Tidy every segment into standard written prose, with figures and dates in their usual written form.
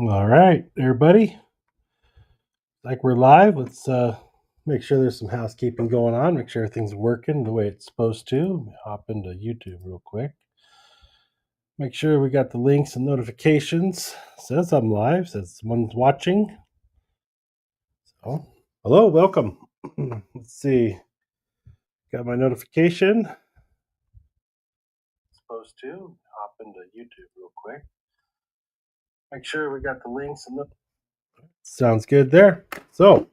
All right, everybody. Like we're live. Let's make sure there's some housekeeping going on. Make sure everything's working the way it's supposed to. Hop into YouTube real quick. Make sure we got the links and notifications. Says I'm live. Says someone's watching. So, hello, welcome. Let's see. Got my notification. Supposed to hop into YouTube real quick. Make sure we got the links and the. Sounds good there. So,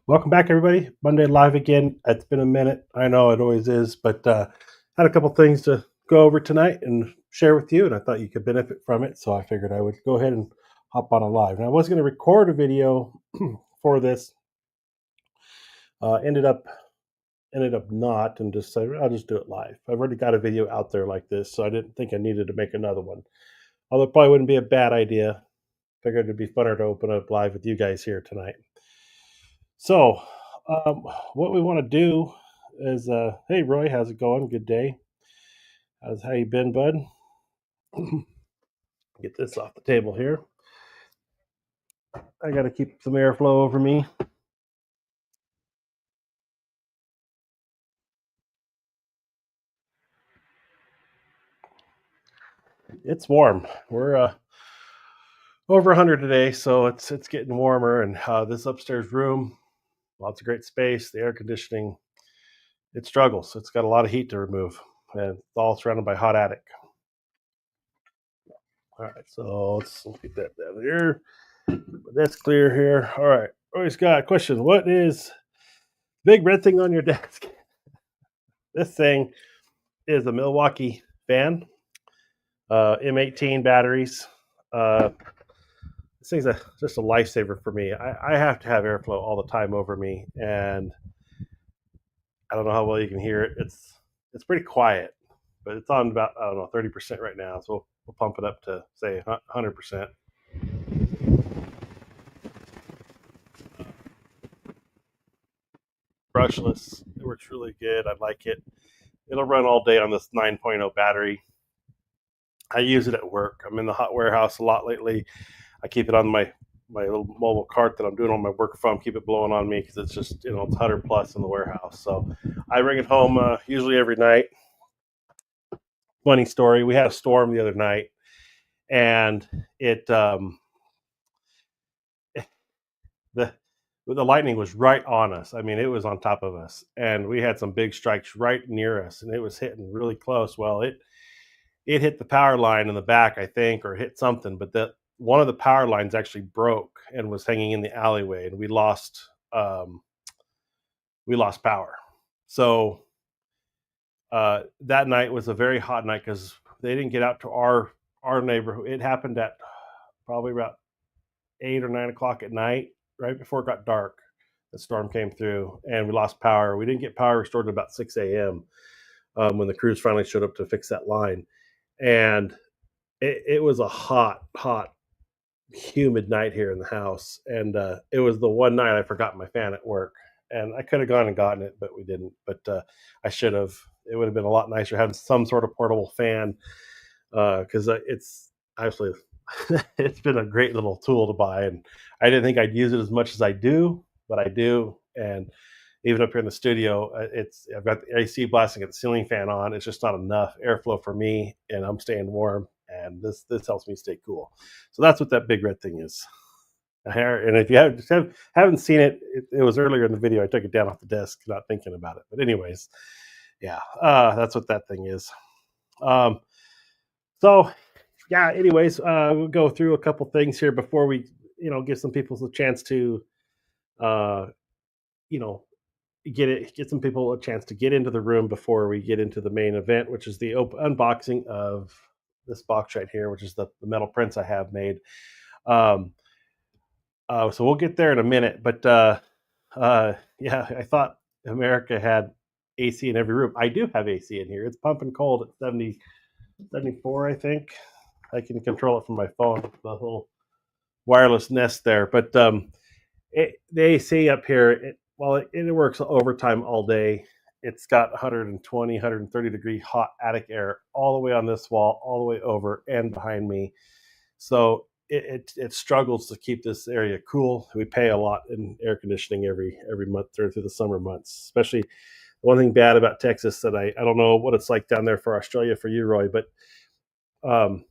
welcome back, everybody. Monday live again. It's been a minute. I know it always is, but had a couple things to go over tonight and share with you, and I thought you could benefit from it, so I figured I would go ahead and hop on a live. And I was going to record a video for this. Ended up not, and just said I'll just do it live. I've already got a video out there like this, so I didn't think I needed to make another one. Although it probably wouldn't be a bad idea. Figured it'd be funner to open up live with you guys here tonight. So, what we want to do is, hey Roy, how's it going? Good day. How you been, bud? Get this off the table here. I got to keep some airflow over me. It's warm. We're over 100 today, so it's getting warmer. And this upstairs room, lots of great space. The air conditioning, it struggles. It's got a lot of heat to remove, and it's all surrounded by hot attic. All right, so let's get that down here. That's clear here. All right, Roy's got a question. What is big red thing on your desk? This thing is a Milwaukee fan, M18 batteries. This thing's just a lifesaver for me. I have to have airflow all the time over me, and I don't know how well you can hear it. It's pretty quiet, but it's on about 30% right now. So we'll pump it up to say 100%. Brushless. It works really good. I like it. It'll run all day on this 9.0 battery. I use it at work. I'm in the hot warehouse a lot lately. I keep it on my little mobile cart that I'm doing on my work from. Keep it blowing on me because it's just it's 100 plus in the warehouse. So I bring it home usually every night. Funny story: we had a storm the other night, and the lightning was right on us. I mean, it was on top of us, and we had some big strikes right near us, and it was hitting really close. Well, it hit the power line in the back, I think, or hit something, but one of the power lines actually broke and was hanging in the alleyway, and we lost power. So that night was a very hot night because they didn't get out to our neighborhood. It happened at probably about 8 or 9 o'clock at night, right before it got dark. The storm came through, and we lost power. We didn't get power restored at about 6 a.m. When the crews finally showed up to fix that line. And it was a hot, humid night here in the house. And it was the one night I forgot my fan at work. And I could have gone and gotten it, but we didn't. But I should have. It would have been a lot nicer having some sort of portable fan, because it's actually it's been a great little tool to buy. And I didn't think I'd use it as much as I do, but I do. And even up here in the studio, I've got the AC blasting, the ceiling fan on. It's just not enough airflow for me, and I'm staying warm. And this helps me stay cool. So that's what that big red thing is. And if you haven't seen it, it was earlier in the video. I took it down off the desk, not thinking about it. But anyways, yeah, that's what that thing is. So yeah. Anyways, we'll go through a couple things here before we give some people a chance to you know get some people a chance to get into the room before we get into the main event, which is the unboxing of this box right here, which is the metal prints I have made. So we'll get there in a minute, but yeah, I thought America had AC in every room. I do have AC in here. It's pumping cold at 70, 74, I think. I can control it from my phone, the whole wireless Nest there. But the AC up here, it works overtime all day. It's got 120, 130 degree hot attic air all the way on this wall, all the way over and behind me. So it struggles to keep this area cool. We pay a lot in air conditioning every month through the summer months. Especially one thing bad about Texas that I don't know what it's like down there for Australia for you, Roy, but um,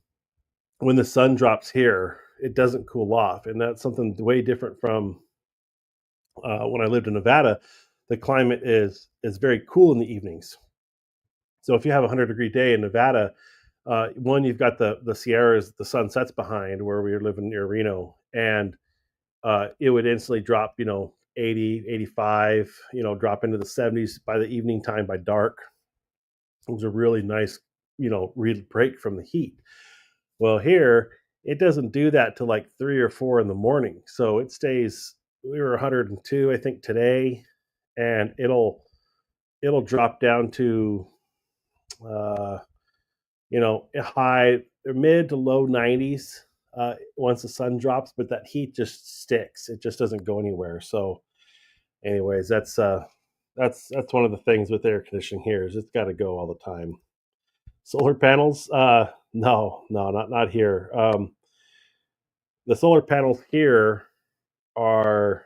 when the sun drops here, it doesn't cool off, and that's something way different from when I lived in Nevada. The climate is very cool in the evenings. So if you have a 100-degree day in Nevada, one, you've got the Sierras, the sun sets behind where we were living near Reno, and it would instantly drop, 80, 85, drop into the 70s by the evening time by dark. It was a really nice, real break from the heat. Well, here it doesn't do that till like 3 or 4 in the morning. So it stays. We were 102, I think, today, and it'll drop down to uh, high mid to low 90s once the sun drops, but that heat just sticks. It just doesn't go anywhere. So, anyways, that's one of the things with air conditioning here is it's got to go all the time. Solar panels, no, not here. The solar panels here are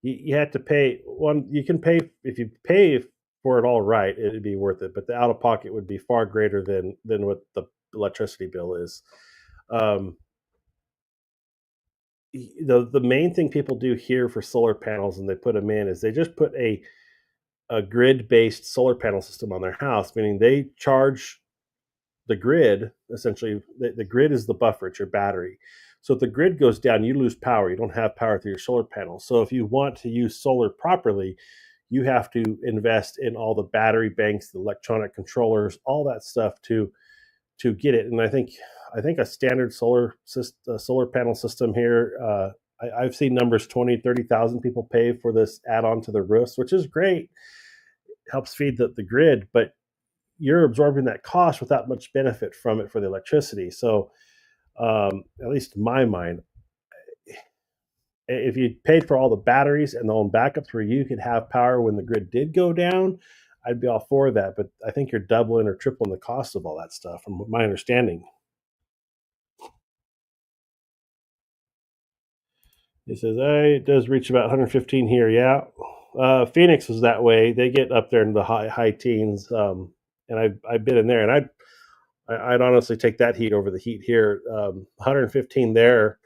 you have to pay one. You can pay if you pay for it all right, it'd be worth it. But the out of pocket would be far greater than what the electricity bill is. Um, the main thing people do here for solar panels and they put them in is they just put a grid based solar panel system on their house, meaning they charge the grid. Essentially, the grid is the buffer, it's your battery. So if the grid goes down, you lose power. You don't have power through your solar panels. So if you want to use solar properly, you have to invest in all the battery banks, the electronic controllers, all that stuff to get it. And I think a standard solar panel system here. I've seen numbers 20, 30,000 people pay for this add-on to the roofs, which is great. Helps feed the grid, but you're absorbing that cost without much benefit from it for the electricity. So, at least in my mind, if you paid for all the batteries and the own backups where you could have power when the grid did go down, I'd be all for that. But I think you're doubling or tripling the cost of all that stuff, from my understanding. He says, hey, it does reach about 115 here. Yeah. Phoenix is that way. They get up there in the high teens. And I've been in there, and I'd honestly take that heat over the heat here. 115 there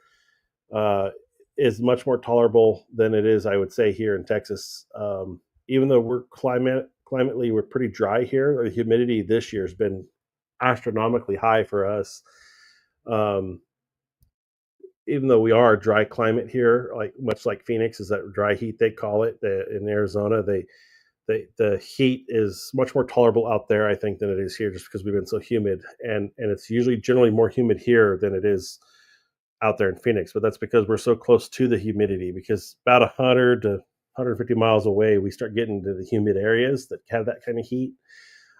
uh, is much more tolerable than it is, I would say, here in Texas. Even though we're climately we're pretty dry here, the humidity this year has been astronomically high for us. Um, Even though we are a dry climate here, like much like Phoenix is that dry heat they call it. In Arizona, the heat is much more tolerable out there, I think, than it is here, just because we've been so humid, and it's usually generally more humid here than it is out there in Phoenix. But that's because we're so close to the humidity. Because about 100 to 150 miles away, we start getting to the humid areas that have that kind of heat.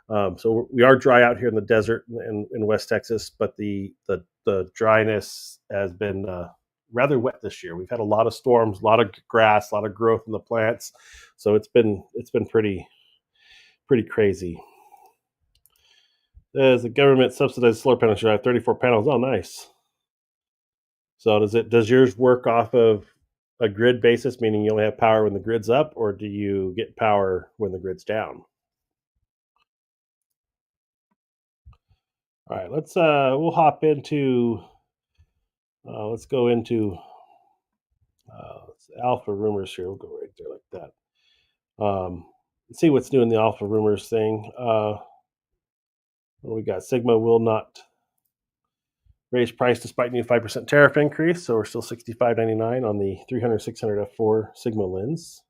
So we are dry out here in the desert in West Texas, but the dryness has been rather wet this year. We've had a lot of storms, a lot of grass, a lot of growth in the plants, so it's been pretty crazy. As the government subsidized solar panels, should have 34 panels. Oh, nice. So does yours work off of a grid basis, meaning you only have power when the grid's up, or do you get power when the grid's down? All right, we'll hop into let's go into alpha rumors here. We'll go right there like that. Let's see what's new in the alpha rumors thing. What we got? Sigma will not raise price despite new 5% tariff increase, so we're still $65.99 on the 300-600 f4 Sigma lens.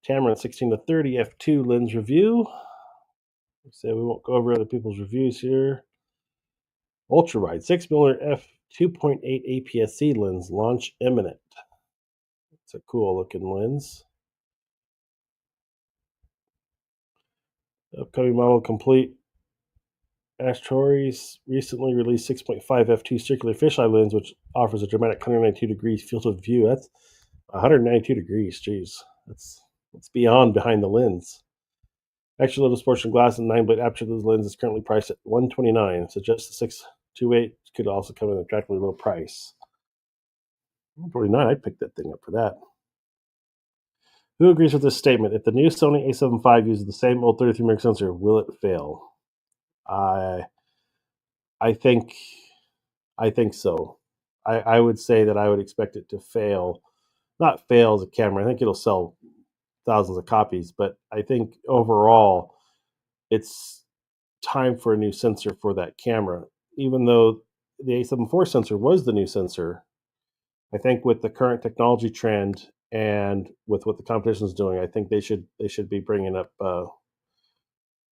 Tamron 16-30 f2 lens review. So we won't go over other people's reviews here. Ultra wide 6mm f 2.8 APS-C lens launch imminent. It's a cool looking lens. Upcoming model complete. Ashtori's recently released 6.5 f2 circular fisheye lens, which offers a dramatic 192 degrees field of view. That's 192 degrees. Jeez, that's beyond behind the lens. Extra little sports glass and 9-blade aperture of this lens is currently priced at $129. So just 2.8 could also come at an attractively low price. 149, I'd pick that thing up for that. Who agrees with this statement? If the new Sony A7 V uses the same old 33 megapixel sensor, will it fail? I I think I think so. I would say that I would expect it to fail. Not fail as a camera. I think it'll sell thousands of copies, but I think overall it's time for a new sensor for that camera. Even though the A7 IV sensor was the new sensor, I think with the current technology trend and with what the competition is doing, I think they should be bringing up.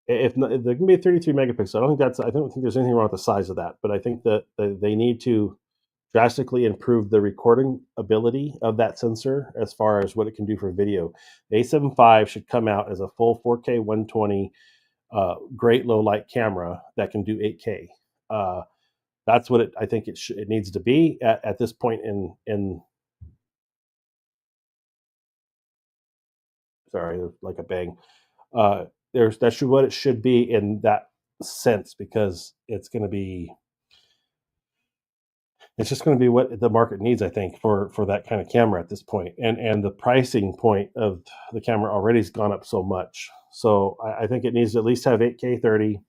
If not, there can be a 33 megapixel. I don't think there's anything wrong with the size of that, but I think that they need to drastically improve the recording ability of that sensor as far as what it can do for video. The A7 V should come out as a full 4K 120 great low light camera that can do 8K. Uh, that's what I think it needs to be at this point in. Sorry, like a bang. That's what it should be in that sense because it's just going to be what the market needs, I think, for that kind of camera at this point. And the pricing point of the camera already has gone up so much. So I think it needs to at least have 8K 30.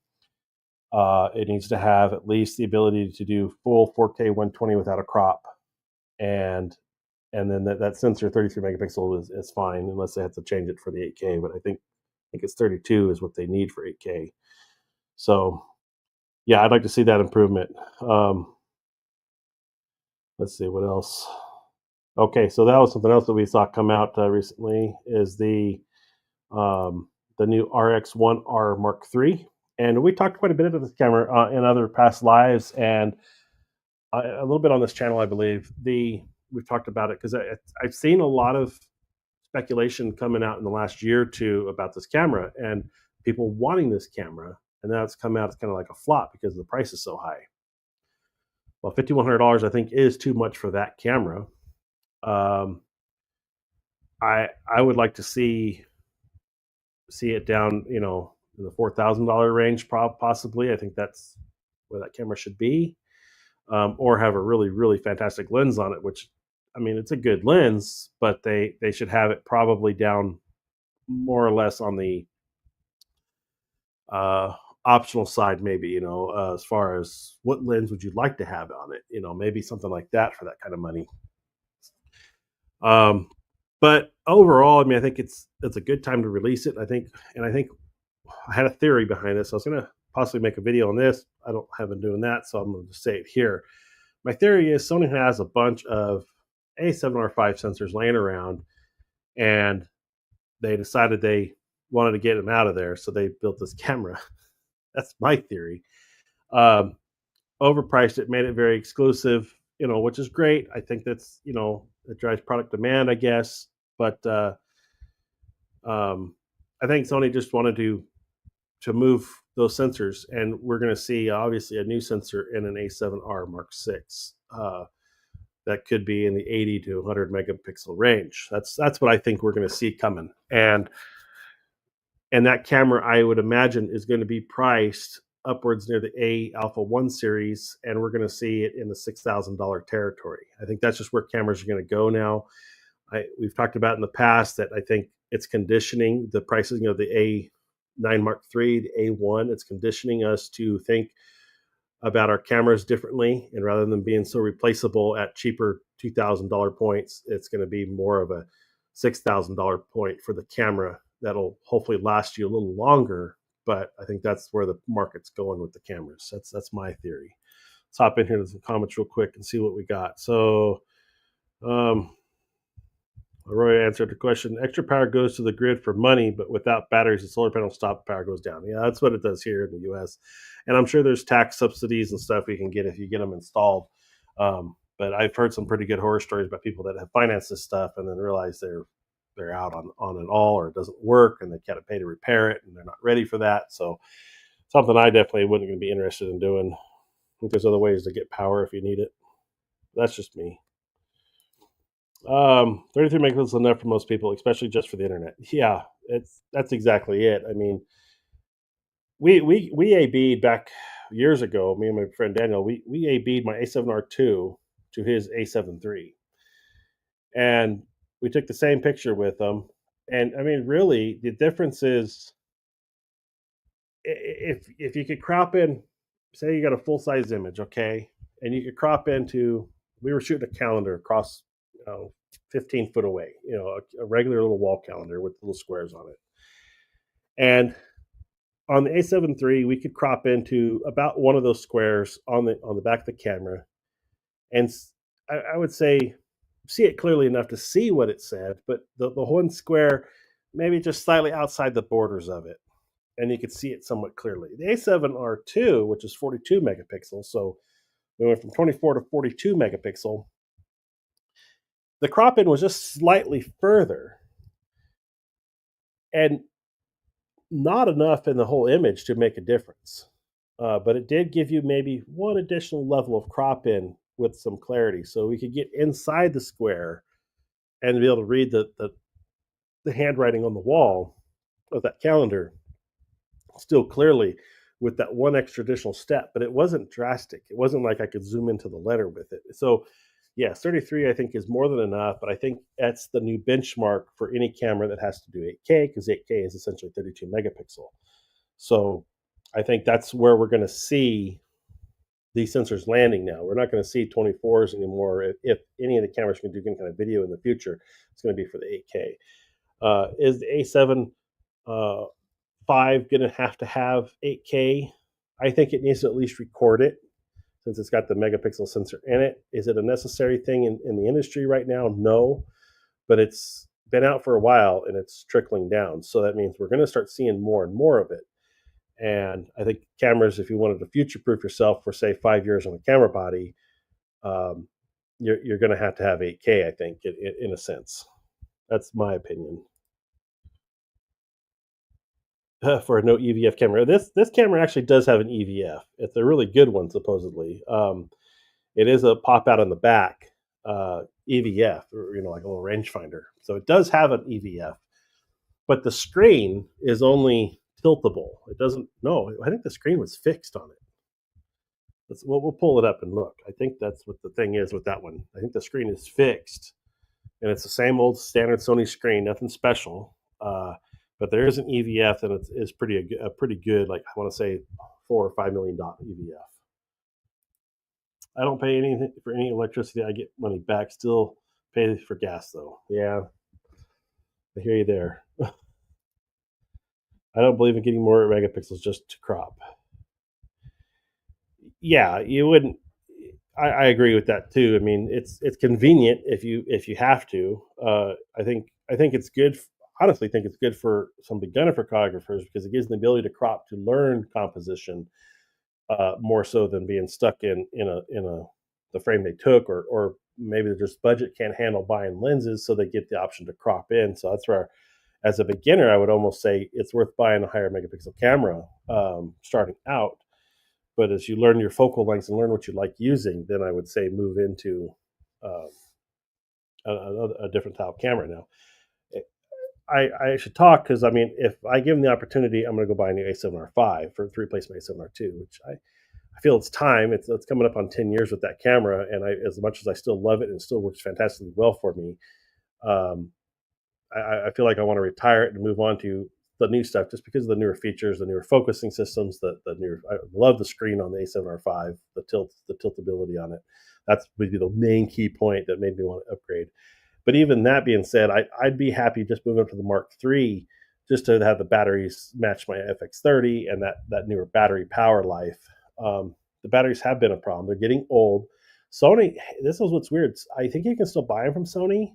It needs to have at least the ability to do full 4K 120 without a crop, and then that sensor 33 megapixel is fine unless they have to change it for the 8K. But I think it's 32 is what they need for 8K. So yeah, I'd like to see that improvement. Let's see what else. Okay, so that was something else that we saw come out recently is the new RX1R Mark III, and we talked quite a bit about this camera in other past lives and a little bit on this channel, I believe. We've talked about it because I've seen a lot of speculation coming out in the last year or two about this camera and people wanting this camera, and now it's come out as kind of like a flop because the price is so high. Well, $5,100 I think is too much for that camera. Um, I would like to see it down, in the $4,000 range, possibly. I think that's where that camera should be, or have a really really fantastic lens on it. Which, I mean, it's a good lens, but they should have it probably down more or less on the uh, optional side, maybe. As far as what lens would you like to have on it, maybe something like that for that kind of money. Um, but overall, I mean, I think it's a good time to release it. I think I had a theory behind this. I was going to possibly make a video on this. I don't have been doing that, so I'm going to say it here. My theory is Sony has a bunch of A7R5 sensors laying around, and they decided they wanted to get them out of there, so they built this camera. That's my theory. Um, Overpriced it, made it very exclusive, which is great. I think that's it drives product demand, I guess. But I think Sony just wanted to move those sensors, and we're going to see obviously a new sensor in an A7R Mark VI that could be in the 80 to 100 megapixel range. That's what I think we're going to see coming, and that camera I would imagine is going to be priced upwards near the A Alpha 1 series, and we're going to see it in the $6,000 territory. I think that's just where cameras are going to go now. We've talked about in the past that I think it's conditioning the pricing of the A9 Mark III, the A1. It's conditioning us to think about our cameras differently, and rather than being so replaceable at cheaper $2,000 points, it's going to be more of a $6,000 point for the camera that'll hopefully last you a little longer. But I think that's where the market's going with the cameras. That's my theory. Let's hop in here to some comments real quick and see what we got. So Roy answered the question. Extra power goes to the grid for money, but without batteries, the solar panel stop, power goes down. Yeah, that's what it does here in the U.S. And I'm sure there's tax subsidies and stuff you can get if you get them installed. But I've heard some pretty good horror stories about people that have financed this stuff and then realize they're out on it all, or it doesn't work, and they got to pay to repair it, and they're not ready for that. So something I definitely wouldn't going to be interested in doing. I think there's other ways to get power if you need it. That's just me. 33 megapixels is enough for most people, especially just for the internet. Yeah, that's exactly it. I mean, we AB'd back years ago, me and my friend Daniel, we AB'd my A7R2 to his A7 III, and we took the same picture with them. And I mean, really, the difference is if you could crop in, say you got a full size image, okay, and you could crop into, we were shooting a calendar across, 15 foot away, a regular little wall calendar with little squares on it, and on the A7 III, we could crop into about one of those squares on the back of the camera, and I would say see it clearly enough to see what it said, but the one square maybe just slightly outside the borders of it, and you could see it somewhat clearly. The A7R2, which is 42 megapixels, so we went from 24 to 42 megapixel. The crop in was just slightly further, and not enough in the whole image to make a difference. But it did give you maybe one additional level of crop in with some clarity, so we could get inside the square and be able to read the handwriting on the wall of that calendar still clearly with that one extra additional step. But it wasn't drastic. It wasn't like I could zoom into the letter with it. So, yes, 33 I think is more than enough, but I think that's the new benchmark for any camera that has to do 8K, because 8K is essentially 32 megapixel. So I think that's where we're going to see these sensors landing now. We're not going to see 24s anymore. If any of the cameras can do any kind of video in the future, it's going to be for the 8K. Is the A7 5 going to have 8K? I think it needs to at least record it since it's got the megapixel sensor in it. Is it a necessary thing in the industry right now? No, but it's been out for a while and it's trickling down. So that means we're going to start seeing more and more of it. And I think cameras, if you wanted to future proof yourself for, say, 5 years on a camera body, um, you're going to have 8K, I think, in a sense. That's my opinion. For a no EVF camera. This camera actually does have an EVF. It's a really good one, supposedly. It is a pop out on the back EVF, or like a little rangefinder. So it does have an EVF, but the screen is only tiltable. It doesn't. No, I think the screen was fixed on it. We'll pull it up and look. I think that's what the thing is with that one. I think the screen is fixed, and it's the same old standard Sony screen, nothing special. But there is an EVF, and it's pretty good. Like, I want to say $4 or $5 million EVF. I don't pay anything for any electricity. I get money back. Still pay for gas though. Yeah, I hear you there. I don't believe in getting more megapixels just to crop. Yeah, you wouldn't. I agree with that too. I mean, it's convenient if you have to. I think it's good. Honestly, think it's good for some beginner photographers because it gives them the ability to crop to learn composition more so than being stuck in a the frame they took, or maybe their just budget can't handle buying lenses, so they get the option to crop in. So that's where, as a beginner, I would almost say it's worth buying a higher megapixel camera starting out. But as you learn your focal lengths and learn what you like using, then I would say move into uh, a different type of camera. Now, I should talk because I mean, if I give them the opportunity, I'm going to go buy a new A7R5 to replace my A7R2, which I feel it's time. It's coming up on 10 years with that camera, and as much as I still love it and it still works fantastically well for me, um, I feel like I want to retire it and move on to the new stuff just because of the newer features, the newer focusing systems, the newer. I love the screen on the A7R5, the tiltability on it. That's would be the main key point that made me want to upgrade. But even that being said, I'd be happy just moving up to the Mark III just to have the batteries match my FX30 and that newer battery power life. The batteries have been a problem. They're getting old. Sony, this is what's weird. I think you can still buy them from Sony,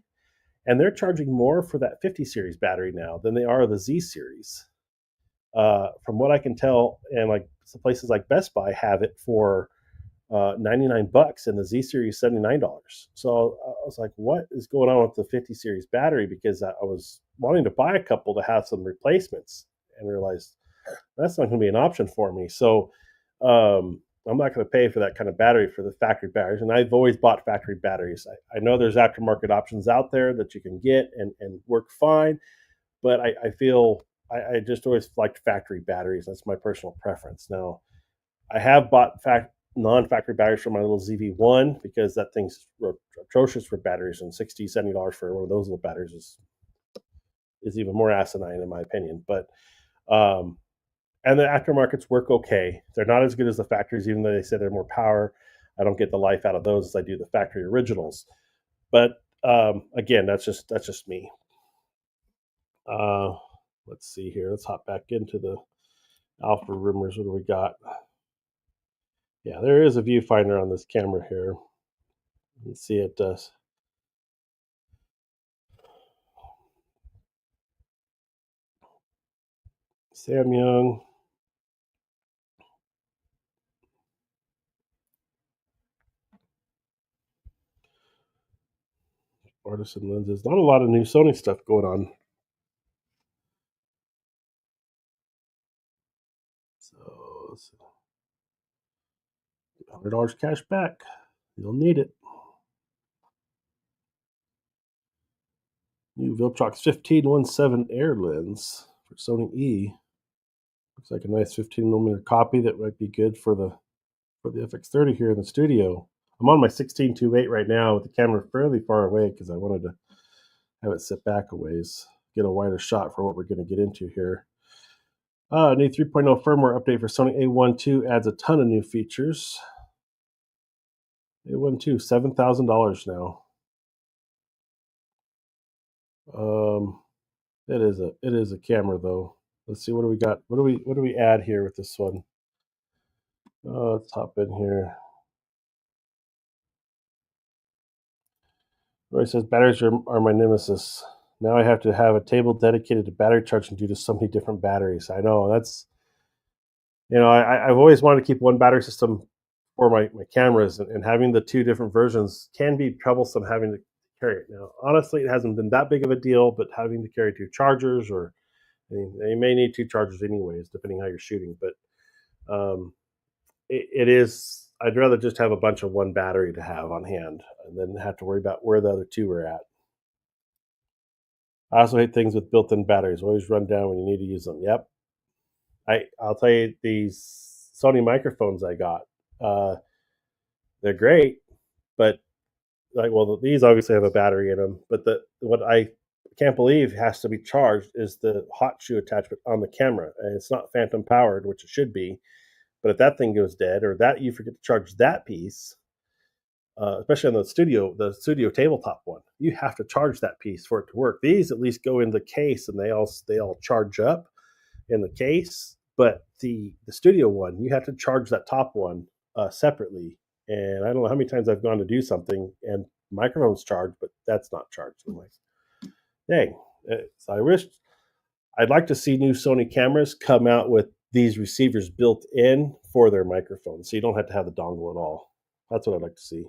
and they're charging more for that 50 series battery now than they are the Z series. From what I can tell, and like some places like Best Buy have it for $99, and the Z series $79. So I was like, what is going on with the 50 series battery? Because I was wanting to buy a couple to have some replacements, and realized that's not going to be an option for me. So I'm not going to pay for that kind of battery for the factory batteries. And I've always bought factory batteries. I know there's aftermarket options out there that you can get and work fine, but I feel I just always liked factory batteries. That's my personal preference. Now, I have bought non-factory batteries for my little ZV1 because that thing's atrocious for batteries, and $60-$70 for one of those little batteries is even more asinine in my opinion. But um, and the aftermarkets work okay. They're not as good as the factories, even though they say they're more power. I don't get the life out of those as I do the factory originals. But again, that's just me. Uh, let's see here. Let's hop back into the alpha rumors. What do we got? Yeah, there is a viewfinder on this camera here. You can see it does. Sam Young, artisan lenses. Not a lot of new Sony stuff going on. So $100 cash back. You'll need it. New Viltrox 15-1.7 Air lens for Sony E. Looks like a nice 15mm copy that might be good for the FX30 here in the studio. I'm on my 16-2.8 right now with the camera fairly far away because I wanted to have it sit back a ways, get a wider shot for what we're going to get into here. New 3.0 firmware update for Sony A1 II adds a ton of new features. A1 II, $7,000 now. It is a camera though. Let's see, what do we got? What do we add here with this one? Let's hop in here. Roy says batteries are my nemesis. Now I have to have a table dedicated to battery charging due to so many different batteries. I know that's I've always wanted to keep one battery system for my cameras, and having the two different versions can be troublesome having to carry it. Now, honestly, it hasn't been that big of a deal, but having to carry two chargers, or I mean, you may need two chargers anyways, depending how you're shooting. But it is. I'd rather just have a bunch of one battery to have on hand, and then have to worry about where the other two are at. I also hate things with built-in batteries. Always run down when you need to use them. Yep. I'll tell you, these Sony microphones I got, uh, they're great, but these obviously have a battery in them. But what I can't believe has to be charged is the hot shoe attachment on the camera, and it's not phantom powered, which it should be. But if that thing goes dead, or that you forget to charge that piece, especially on the studio tabletop one, you have to charge that piece for it to work. These at least go in the case, and they all charge up in the case. But the studio one, you have to charge that top one separately. And I don't know how many times I've gone to do something and microphone's charged, but that's not charged. I'm like, dang. So I'd like to see new Sony cameras come out with these receivers built in for their microphones, so you don't have to have the dongle at all. That's what I'd like to see.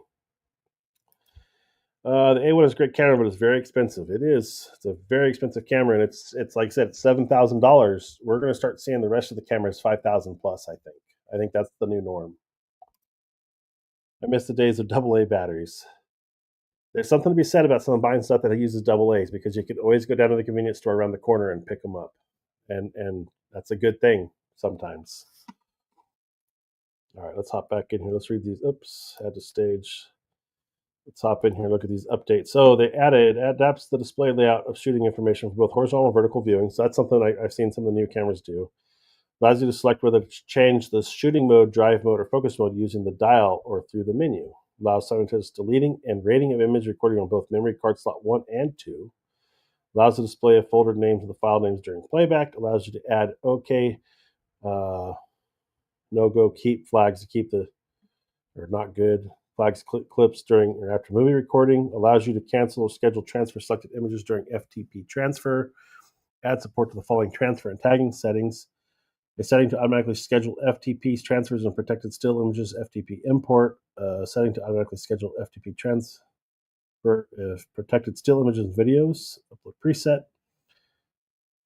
The A1 is a great camera, but it's very expensive. It is. It's a very expensive camera, and it's like I said, it's $7,000. We're going to start seeing the rest of the cameras 5,000 plus. I think that's the new norm. I miss the days of AA batteries. There's something to be said about someone buying stuff that uses AA's, because you could always go down to the convenience store around the corner and pick them up, and that's a good thing sometimes. All right, let's hop back in here. Let's read these. Oops, had to stage. Let's hop in here and look at these updates. So they adapts the display layout of shooting information for both horizontal and vertical viewing. So that's something I've seen some of the new cameras do. Allows you to select whether to change the shooting mode, drive mode, or focus mode using the dial or through the menu. Allows simultaneous deleting and rating of image recording on both memory card slot 1 and 2. Allows the display of folder names of the file names during playback. Allows you to add OK, no-go, keep flags to keep the, or not good, flags clips during or after movie recording. Allows you to cancel or schedule transfer selected images during FTP transfer. Add support to the following transfer and tagging settings. A setting to automatically schedule FTP transfers and protected still images, FTP import. Setting to automatically schedule FTP transfer of protected still images and videos. Upload preset.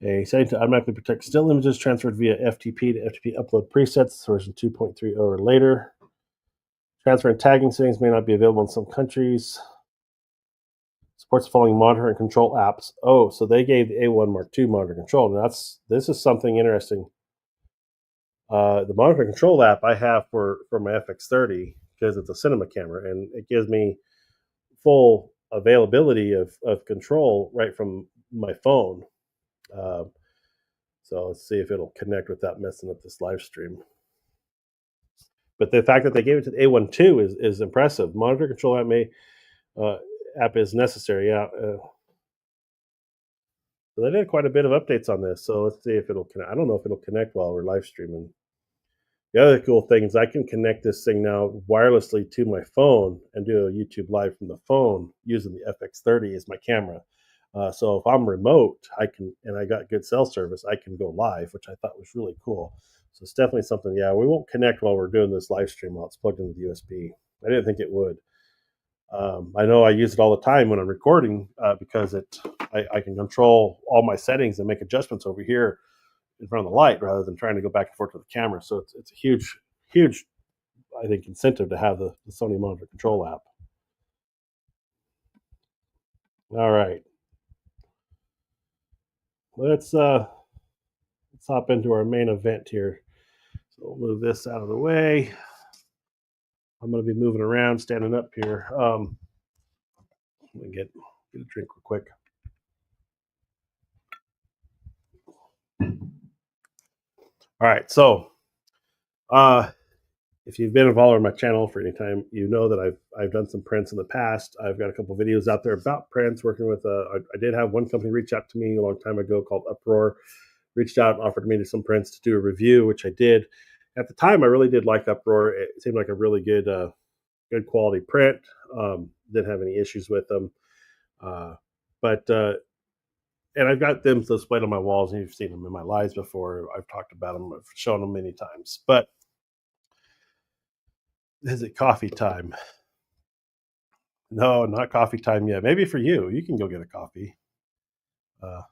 A setting to automatically protect still images transferred via FTP to FTP upload presets, version 2.30 or later. Transfer and tagging settings may not be available in some countries. Supports the following monitor and control apps. Oh, so they gave the A1 Mark II monitor control. Now this is something interesting. The monitor control app I have for my FX30 because it's a cinema camera and it gives me full availability of control right from my phone. Uh, so let's see if it'll connect without messing up this live stream. But the fact that they gave it to the A12 is impressive. Monitor control uh, app is necessary. Yeah. So they did quite a bit of updates on this. So let's see if it'll connect. I don't know if it'll connect while we're live streaming. The other cool thing is I can connect this thing now wirelessly to my phone and do a YouTube live from the phone using the FX30 as my camera. So if I'm remote, I can, and I got good cell service, I can go live, which I thought was really cool. So it's definitely something. Yeah, we won't connect while we're doing this live stream while it's plugged into the USB. I didn't think it would. I know I use it all the time when I'm recording because I can control all my settings and make adjustments over here in front of the light rather than trying to go back and forth to the camera. So it's a huge, I think, incentive to have the Sony monitor control app. All right, let's hop into our main event here. So we'll move this out of the way. I'm going to be moving around, standing up here. Let me get a drink real quick. All right, so if you've been involved in my channel for any time, you know that I've done some prints in the past. I've got a couple videos out there about prints. Working with I did have one company reach out to me a long time ago called Uproar. Reached out and offered me some prints to do a review, which I did. At the time, I really did like Uproar. It seemed like a really good quality print. Didn't have any issues with them, but and I've got them displayed on my walls, and you've seen them in my lives before. I've talked about them. I've shown them many times, but is it coffee time? No, not coffee time yet. Maybe for you. You can go get a coffee. Uh,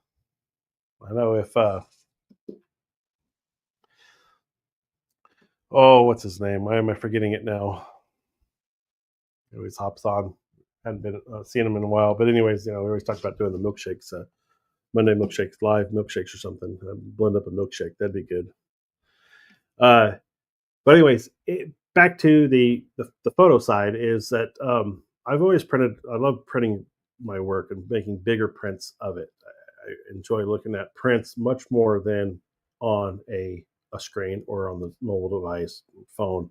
I know if what's his name? Why am I forgetting it now? He always hops on. Hadn't been seeing him in a while, but anyways, we always talk about doing the milkshakes, Monday milkshakes, live milkshakes or something. Blend up a milkshake. That'd be good. Uh, but anyways, back to the photo side is that I've always printed. I love printing my work and making bigger prints of it. I enjoy looking at prints much more than on a screen or on the mobile device phone.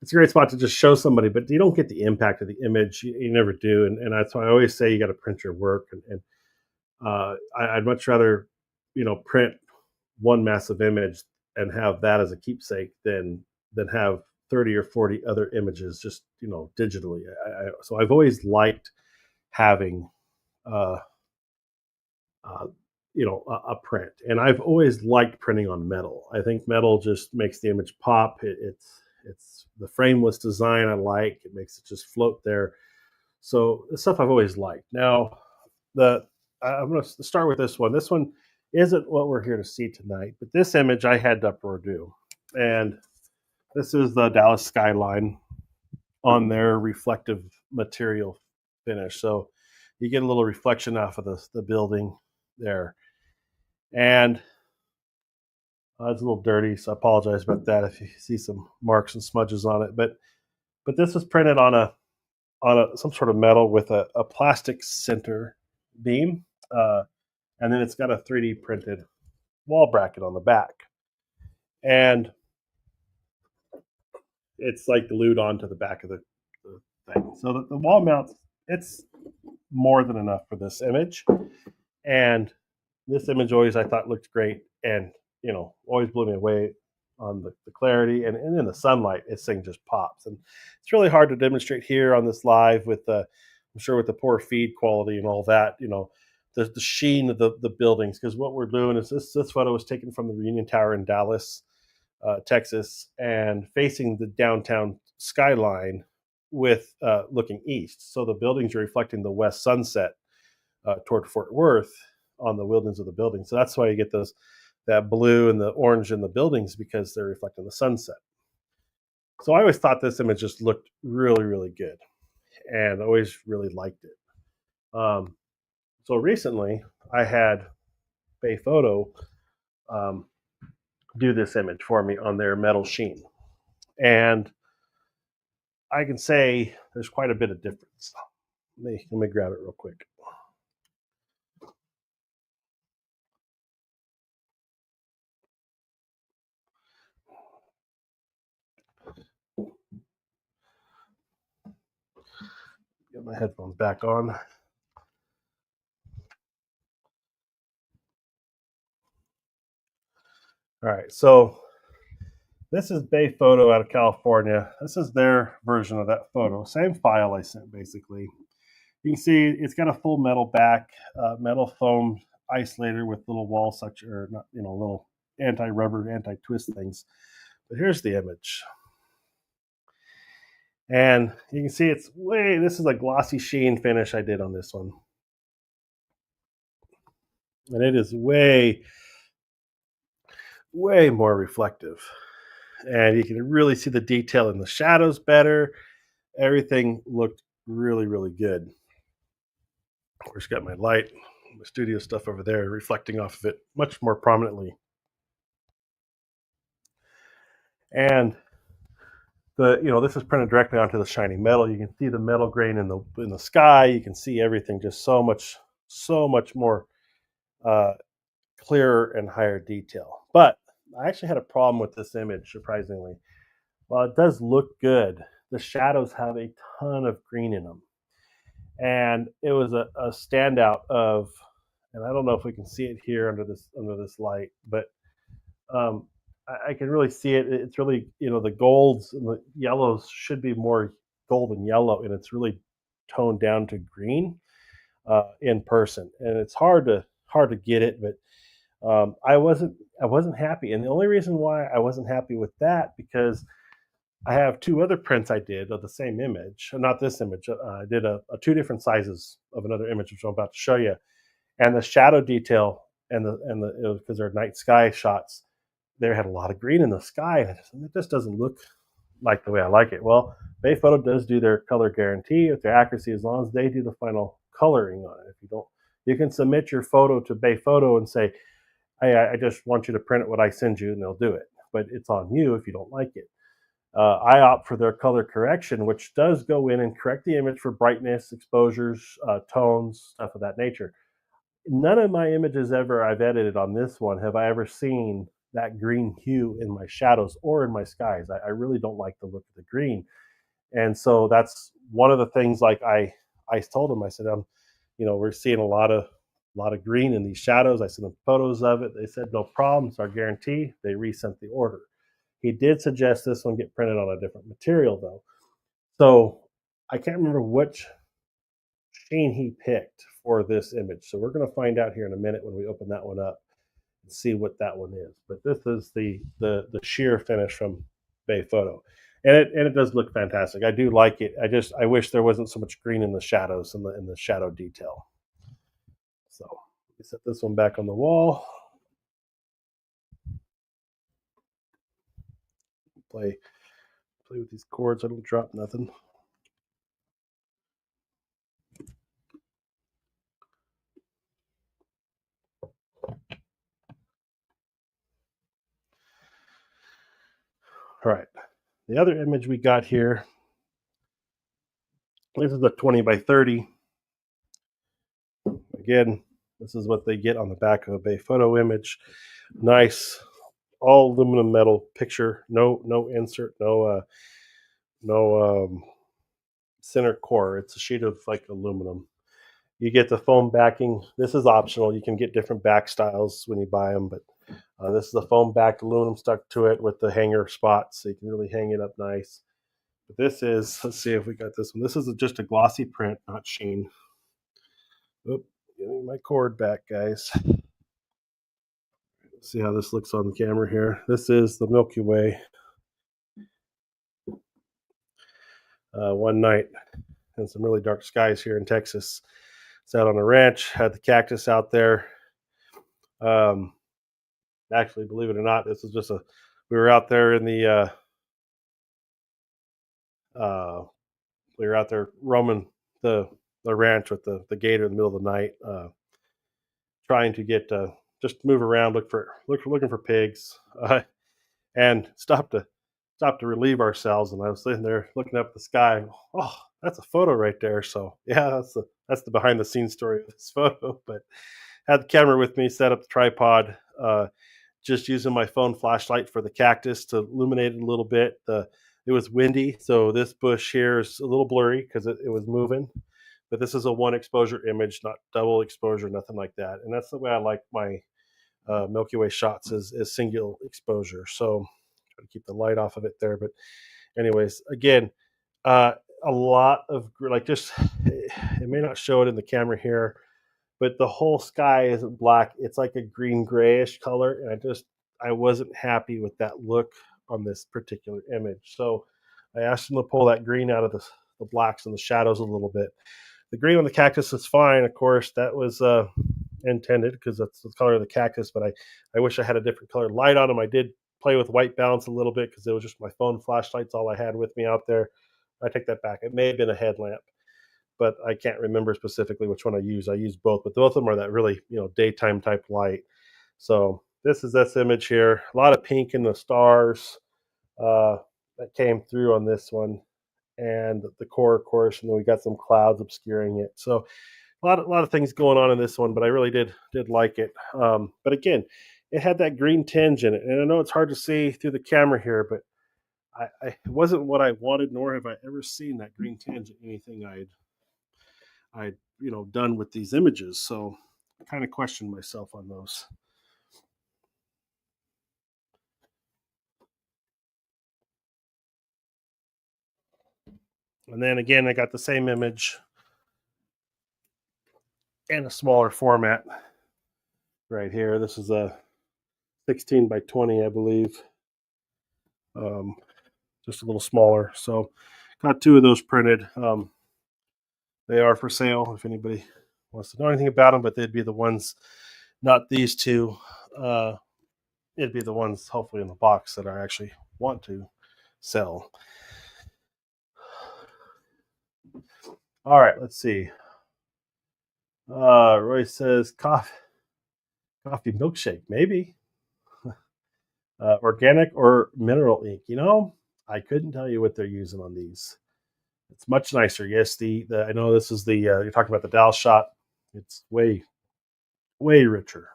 It's a great spot to just show somebody, but you don't get the impact of the image. You never do, and that's why I always say you got to print your work. And I'd much rather, print one massive image and have that as a keepsake than have 30 or 40 other images just digitally. So I've always liked having uh, uh, a print, and I've always liked printing on metal. I think metal just makes the image pop. It's the frameless design I like. It makes it just float there. So the stuff I've always liked. Now the I'm going to start with this one. This one isn't what we're here to see tonight, but this image I had Uproar do, and this is the Dallas skyline on their reflective material finish. So you get a little reflection off of the building there, and it's a little dirty, so I apologize about that if you see some marks and smudges on it. But this was printed on a some sort of metal with a plastic center beam, and then it's got a 3D printed wall bracket on the back, and it's like glued onto the back of the thing. So the wall mounts, it's more than enough for this image, and this image always I thought looked great, and always blew me away on the clarity and in the sunlight. This thing just pops, and it's really hard to demonstrate here on this live with the I'm sure with the poor feed quality and all that. The sheen of the buildings, because what we're doing is this photo was taken from the Reunion Tower in Dallas, Texas, and facing the downtown skyline with looking east. So the buildings are reflecting the west sunset toward Fort Worth on the wilderness of the building. So that's why you get that blue and the orange in the buildings, because they're reflecting the sunset. So I always thought this image just looked really, really good, and I always really liked it. So recently, I had BayPhoto um, do this image for me on their metal sheen. And I can say there's quite a bit of difference. Let me grab it real quick. Get my headphones back on. All right, so this is BayPhoto out of California. This is their version of that photo. Same file I sent, basically. You can see it's got a full metal back, metal foam isolator with little wall suction, or not, little anti-rubber, anti-twist things. But here's the image. And you can see this is a glossy sheen finish I did on this one. And it is way, way more reflective. And you can really see the detail in the shadows better. Everything looked really, really good. Of course, got my light, my studio stuff over there reflecting off of it much more prominently. And this is printed directly onto the shiny metal. You can see the metal grain in the sky. You can see everything just so much more clearer and higher detail. But I actually had a problem with this image, surprisingly. While it does look good, the shadows have a ton of green in them. And it was a standout of, and I don't know if we can see it here under this light, but I can really see it. It's really, the golds and the yellows should be more gold and yellow, and it's really toned down to green in person, and it's hard to get it, but I wasn't happy, and the only reason why I wasn't happy with that because I have two other prints I did of the same image, not this image. I did a two different sizes of another image, which I'm about to show you, and the shadow detail and because they're night sky shots, they had a lot of green in the sky, and it just doesn't look like the way I like it. Well, BayPhoto does do their color guarantee with their accuracy as long as they do the final coloring on it. If you don't, you can submit your photo to BayPhoto and say, "Hey, I just want you to print it what I send you," and they'll do it. But it's on you if you don't like it. I opt for their color correction, which does go in and correct the image for brightness, exposures, tones, stuff of that nature. None of my images ever I've edited on this one have I ever seen that green hue in my shadows or in my skies. I really don't like the look of the green, and so that's one of the things. Like I told him, I said, we're seeing a lot of green in these shadows. I sent them photos of it. They said no problem. It's our guarantee. They resent the order. He did suggest this one get printed on a different material though. So I can't remember which sheen he picked for this image. So we're going to find out here in a minute when we open that one up and see what that one is. But this is the sheer finish from BayPhoto. And it does look fantastic. I do like it. I wish there wasn't so much green in the shadows and the shadow detail. So let me set this one back on the wall. Play with these cords. I don't drop nothing. All right. The other image we got here, this is a 20 by 30. Again, this is what they get on the back of a BayPhoto image. Nice, all aluminum metal picture. No insert. No center core. It's a sheet of like aluminum. You get the foam backing. This is optional. You can get different back styles when you buy them, but this is the foam backed aluminum stuck to it with the hanger spots, so you can really hang it up nice. But let's see if we got this one. This is just a glossy print, not sheen. Oop, getting my cord back, guys. See how this looks on the camera here. This is the Milky Way. One night in some really dark skies here in Texas. Sat on a ranch, had the cactus out there. Actually, believe it or not, this is we were out there in we were out there roaming the ranch with the gator in the middle of the night, trying to get just move around, looking for pigs, and stopped to relieve ourselves. And I was sitting there looking up at the sky. Oh, that's a photo right there. So yeah, that's the behind the scenes story of this photo. But had the camera with me, set up the tripod, just using my phone flashlight for the cactus to illuminate it a little bit. It was windy, so this bush here is a little blurry because it was moving. But this is a one exposure image, not double exposure, nothing like that. And that's the way I like my Milky Way shots is single exposure. So try to keep the light off of it there. But anyways, again, uh, a lot of like just it may not show it in the camera here, but the whole sky isn't black. It's like a green grayish color, and I wasn't happy with that look on this particular image. So I asked him to pull that green out of the blacks and the shadows a little bit. The green on the cactus is fine, of course. That was intended because that's the color of the cactus. But I wish I had a different colored light on them. I did play with white balance a little bit because it was just my phone flashlight's all I had with me out there. I take that back. It may have been a headlamp, but I can't remember specifically which one I used. I used both, but both of them are that really daytime type light. So this is this image here. A lot of pink in the stars uh, that came through on this one, and the core, of course, and then we got some clouds obscuring it. So a lot of things going on in this one, but I really did like it. But again, it had that green tinge in it, and I know it's hard to see through the camera here, but it wasn't what I wanted, nor have I ever seen that green tinge in anything I'd done with these images. So I kind of questioned myself on those. And then again, I got the same image in a smaller format right here. This is a 16 by 20, I believe. Um, just a little smaller. So got two of those printed. They are for sale if anybody wants to know anything about them, but they'd be the ones, not these two. It'd be the ones hopefully in the box that I actually want to sell. All right, let's see. Roy says coffee milkshake, maybe. Organic or mineral ink. I couldn't tell you what they're using on these. It's much nicer. Yes, the I know this is the you're talking about the Dow shot. It's way richer.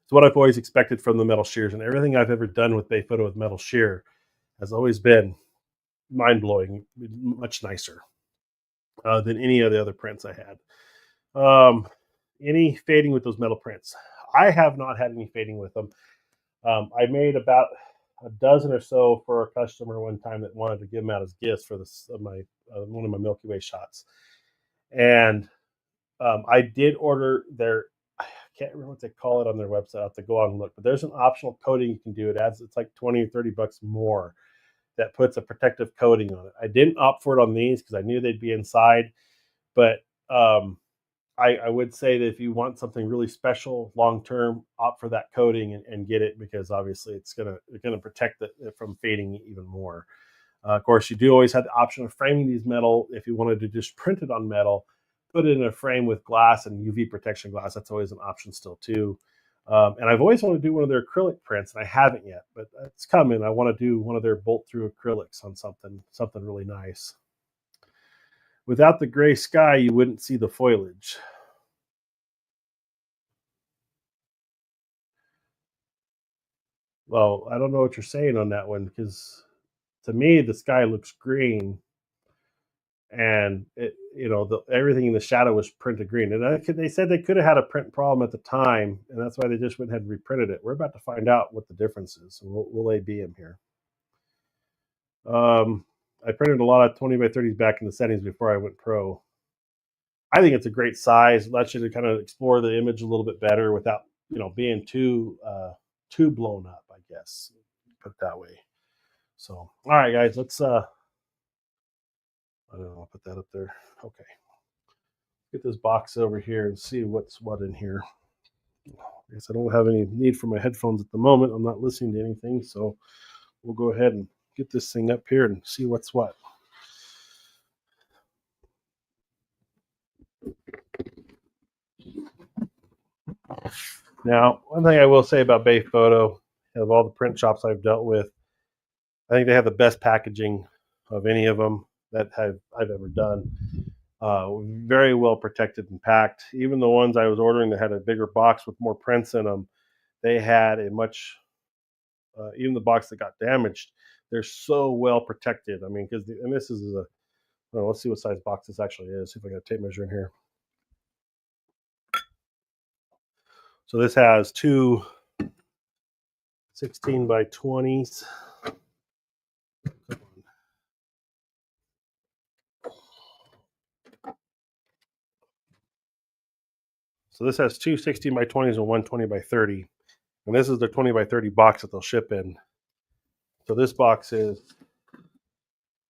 It's what I've always expected from the metal shears, and everything I've ever done with BayPhoto with metal shear has always been mind blowing, much nicer than any of the other prints I had. Any fading with those metal prints? I have not had any fading with them. I made about a dozen or so for a customer one time that wanted to give them out as gifts for this my one of my Milky Way shots, and I did order their. I can't remember what they call it on their website. I have to go on and look, but there's an optional coating you can do. It's like 20 or 30 bucks more that puts a protective coating on it. I didn't opt for it on these because I knew they'd be inside, but I would say that if you want something really special long term, opt for that coating and get it because obviously it's gonna protect it from fading even more. Of course, you do always have the option of framing these metal if you wanted to just print it on metal, put it in a frame with glass and UV protection glass. That's always an option still too. And I've always wanted to do one of their acrylic prints, and I haven't yet, but it's coming. I want to do one of their bolt through acrylics on something really nice. Without the gray sky, you wouldn't see the foliage. Well, I don't know what you're saying on that one because to me the sky looks green, and everything in the shadow was printed green. And they said they could have had a print problem at the time, and that's why they just went ahead and reprinted it. We're about to find out what the difference is. And we'll AB them here. I printed a lot of 20 by 30s back in the settings before I went pro. I think it's a great size. It lets you to kind of explore the image a little bit better without being too blown up, I guess. Put it that way. So, all right, guys, let's I don't know, I'll put that up there. Okay. Get this box over here and see what's what in here. I guess I don't have any need for my headphones at the moment. I'm not listening to anything, so we'll go ahead and get this thing up here and see what's what. Now, one thing I will say about BayPhoto, of all the print shops I've dealt with, I think they have the best packaging of any of them that I've ever done. Very well protected and packed. Even the ones I was ordering that had a bigger box with more prints in them, they had a much, even the box that got damaged, they're so well protected. I mean, because, and this is a, well, let's see what size box this actually is. See if I got a tape measure in here. So this has two 16 by 20s. So this has two 16 by 20s and one 20 by 30. And this is the 20 by 30 box that they'll ship in. So this box is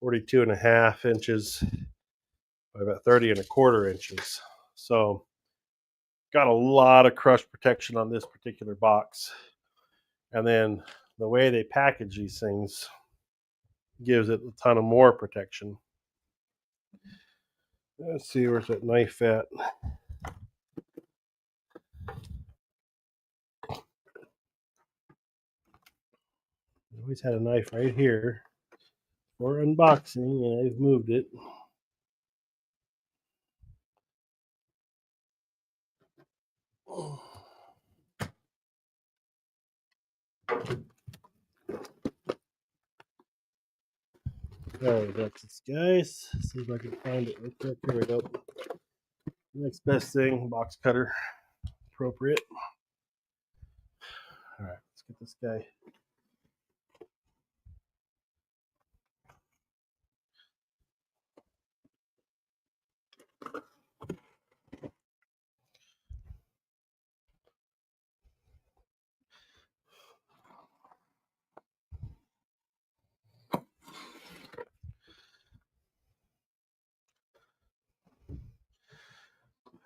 42 and a half inches by about 30 and a quarter inches. So got a lot of crush protection on this particular box. And then the way they package these things gives it a ton of more protection. Let's see, where's that knife at? I always had a knife right here for unboxing, and I've moved it. Alright, that's this, guys. See if I can find it real quick. Here we go. Next best thing, box cutter. Appropriate. Alright, let's get this guy.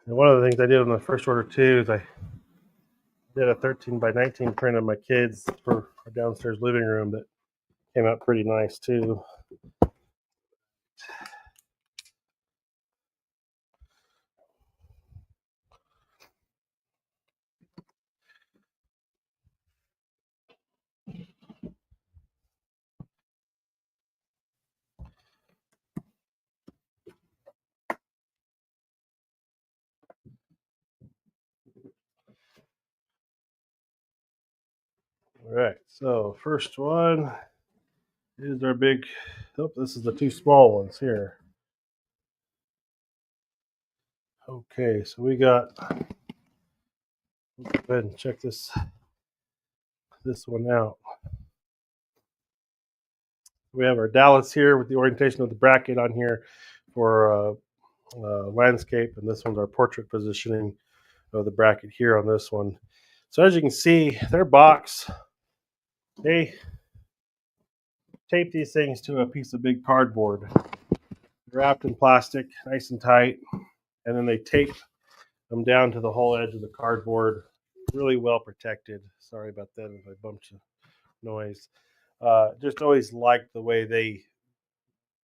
And one of the things I did on the first order too is I did a 13 by 19 print of my kids for our downstairs living room that came out pretty nice too. All right, so first one is our big, oh, this is the two small ones here. Okay, so we got, let's go ahead and check this one out. We have our Dallas here with the orientation of the bracket on here for landscape, and this one's our portrait positioning of the bracket here on this one. So as you can see, their box, they tape these things to a piece of big cardboard, wrapped in plastic, nice and tight, and then they tape them down to the whole edge of the cardboard, really well protected. Sorry about that if I bumped you. Noise. Just always like the way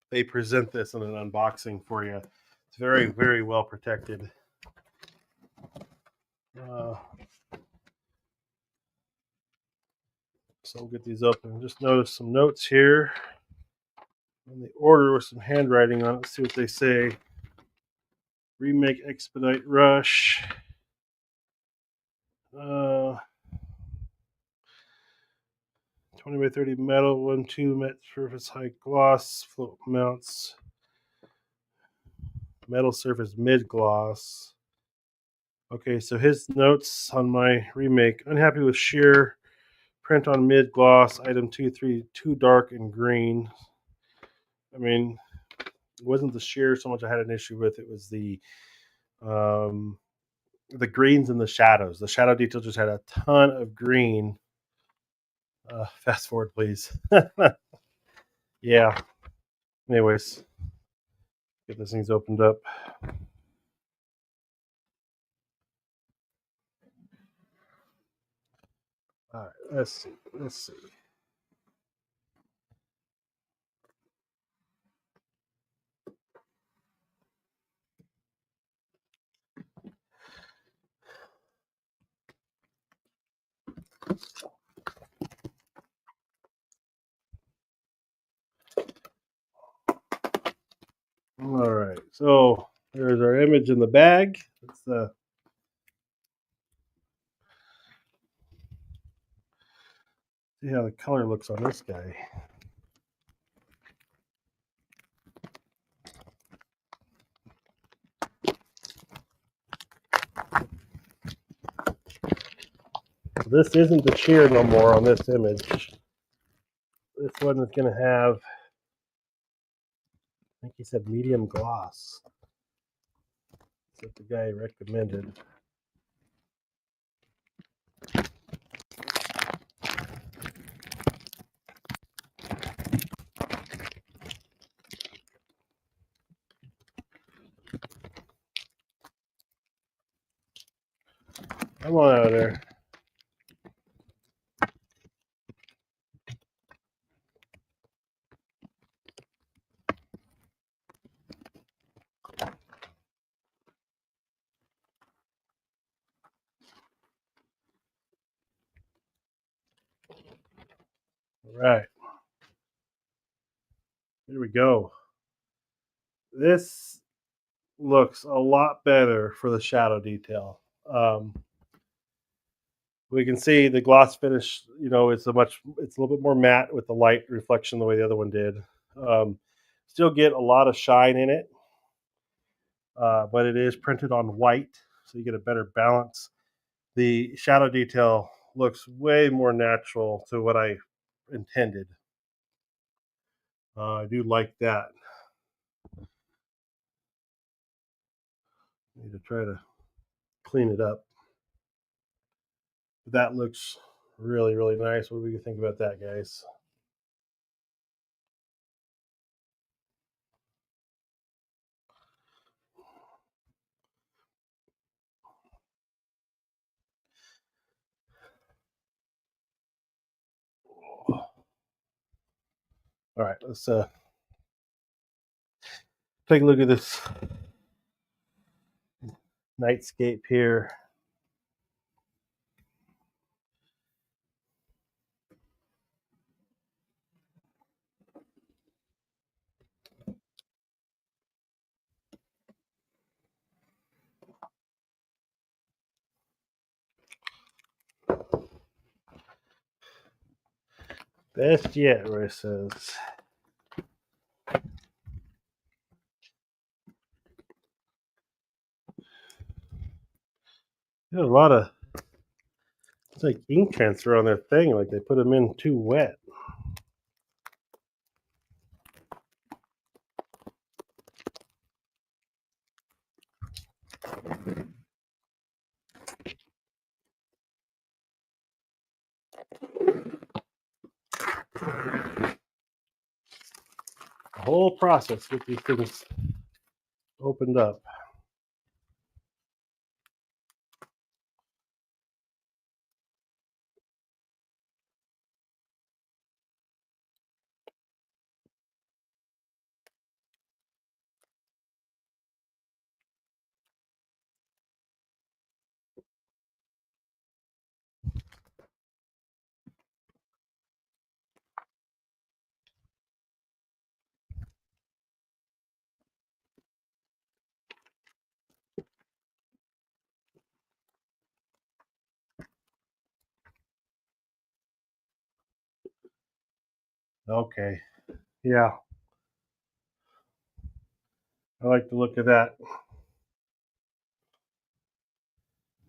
they present this in an unboxing for you. It's very, very well protected. So we'll get these open. Just notice some notes here on the order with some handwriting on it. Let's see what they say. Remake, expedite, rush. 20 by 30 metal, 1-2 matte surface high gloss, float mounts, metal surface mid gloss. Okay, so his notes on my remake: unhappy with sheer, print on mid gloss, item 2-3 too dark and green. I mean, it wasn't the sheer so much I had an issue with, it was the greens and the shadows. The shadow detail just had a ton of green. Fast forward, please. Yeah. Anyways, get these things opened up. All right, let's see. Let's see. right, so there's our image in the bag. Let's see how the color looks on this guy. So this isn't the sheer no more on this image. This one is going to have, I think he said medium gloss. That's what the guy recommended. Come on out of there. All right. Here we go. This looks a lot better for the shadow detail. We can see the gloss finish, it's a little bit more matte with the light reflection the way the other one did. Still get a lot of shine in it, but it is printed on white, so you get a better balance. The shadow detail looks way more natural to what I intended. I do like that. Need to try to clean it up. But that looks really, really nice. What do you think about that, guys? All right, let's take a look at this nightscape here. Best yet, where it says. There's a lot of, it's like ink transfer on their thing, like they put them in too wet. The whole process get these things opened up. Okay, yeah, I like the look of that.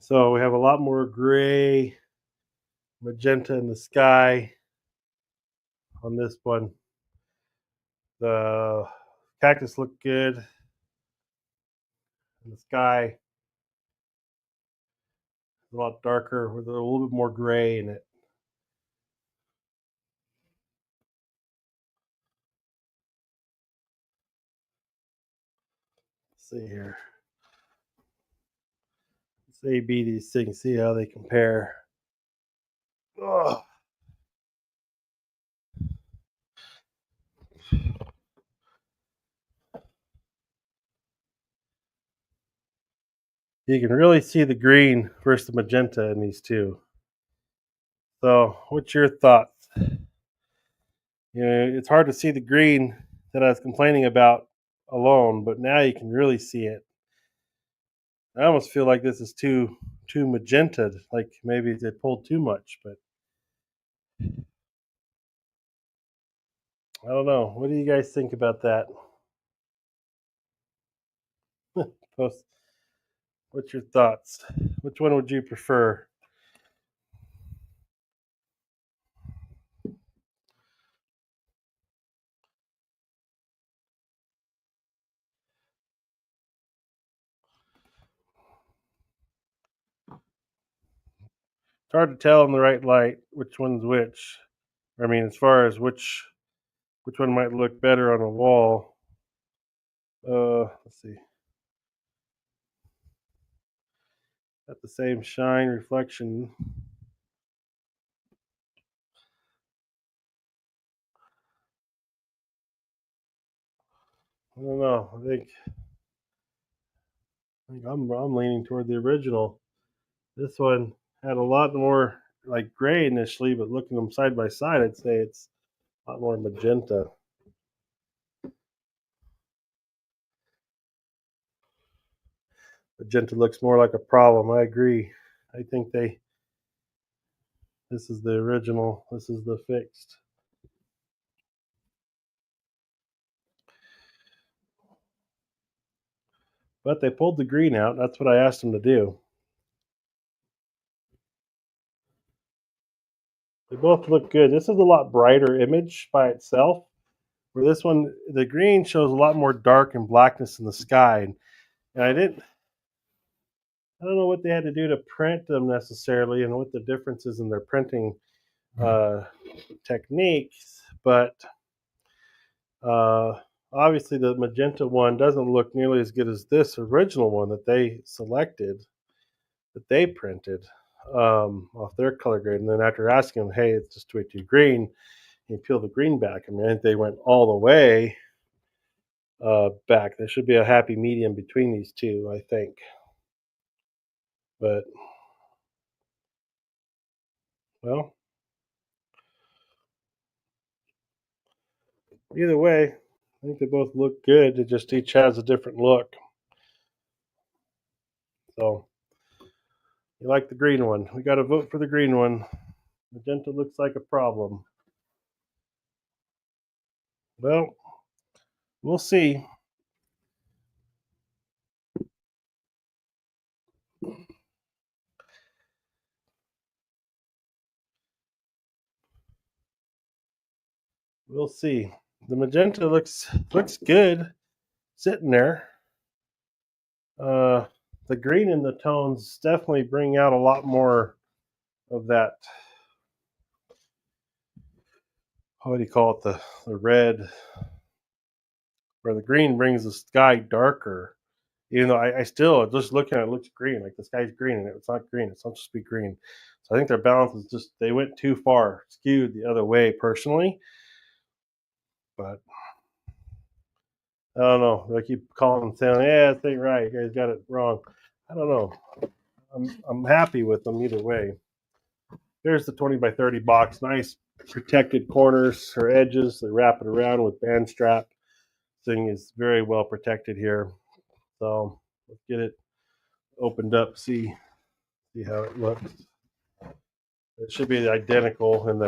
So we have a lot more gray, magenta in the sky on this one. The cactus look good. And the sky is a lot darker with a little bit more gray in it. Let's see here. Let's A/B these things, see how they compare. Ugh. You can really see the green versus the magenta in these two. So, what's your thoughts? It's hard to see the green that I was complaining about alone, but now you can really see it. I almost feel like this is too magenta, like maybe they pulled too much, but I don't know. What do you guys think about that? Post, what's your thoughts? Which one would you prefer? It's hard to tell in the right light which one's which. I mean, as far as which one might look better on a wall. Let's see. Got the same shine reflection. I don't know. I think I'm leaning toward the original. This one had a lot more like gray initially, but looking them side by side, I'd say it's a lot more magenta. Magenta looks more like a problem. I agree. I think this is the original. This is the fixed. But they pulled the green out. That's what I asked them to do. They both look good. This is a lot brighter image by itself. Where this one, the green shows a lot more dark and blackness in the sky. And I don't know what they had to do to print them necessarily and what the differences in their printing uh, techniques, but uh, obviously the magenta one doesn't look nearly as good as this original one that they selected, that they printed off their color grade. And then after asking them, hey, it's just way too green, you peel the green back. I mean, I think they went all the way back. There should be a happy medium between these two, I think. But, well, either way, I think they both look good. It just each has a different look. So, you like the green one. We got to vote for the green one. Magenta looks like a problem. Well, we'll see. We'll see. The magenta looks good sitting there. Uh, the green in the tones definitely bring out a lot more of that. What do you call it? The red, where the green brings the sky darker. Even though I still just looking at it, looks green, like the sky's green, and it's not green. It's not supposed to be green. So I think their balance is just they went too far, skewed the other way personally. But I don't know. I keep calling them saying, "Yeah, this ain't right. You guys got it wrong." I don't know. I'm happy with them either way. There's the 20 by 30 box. Nice protected corners or edges. They wrap it around with band strap. Thing is very well protected here. So let's get it opened up. See how it looks. It should be identical in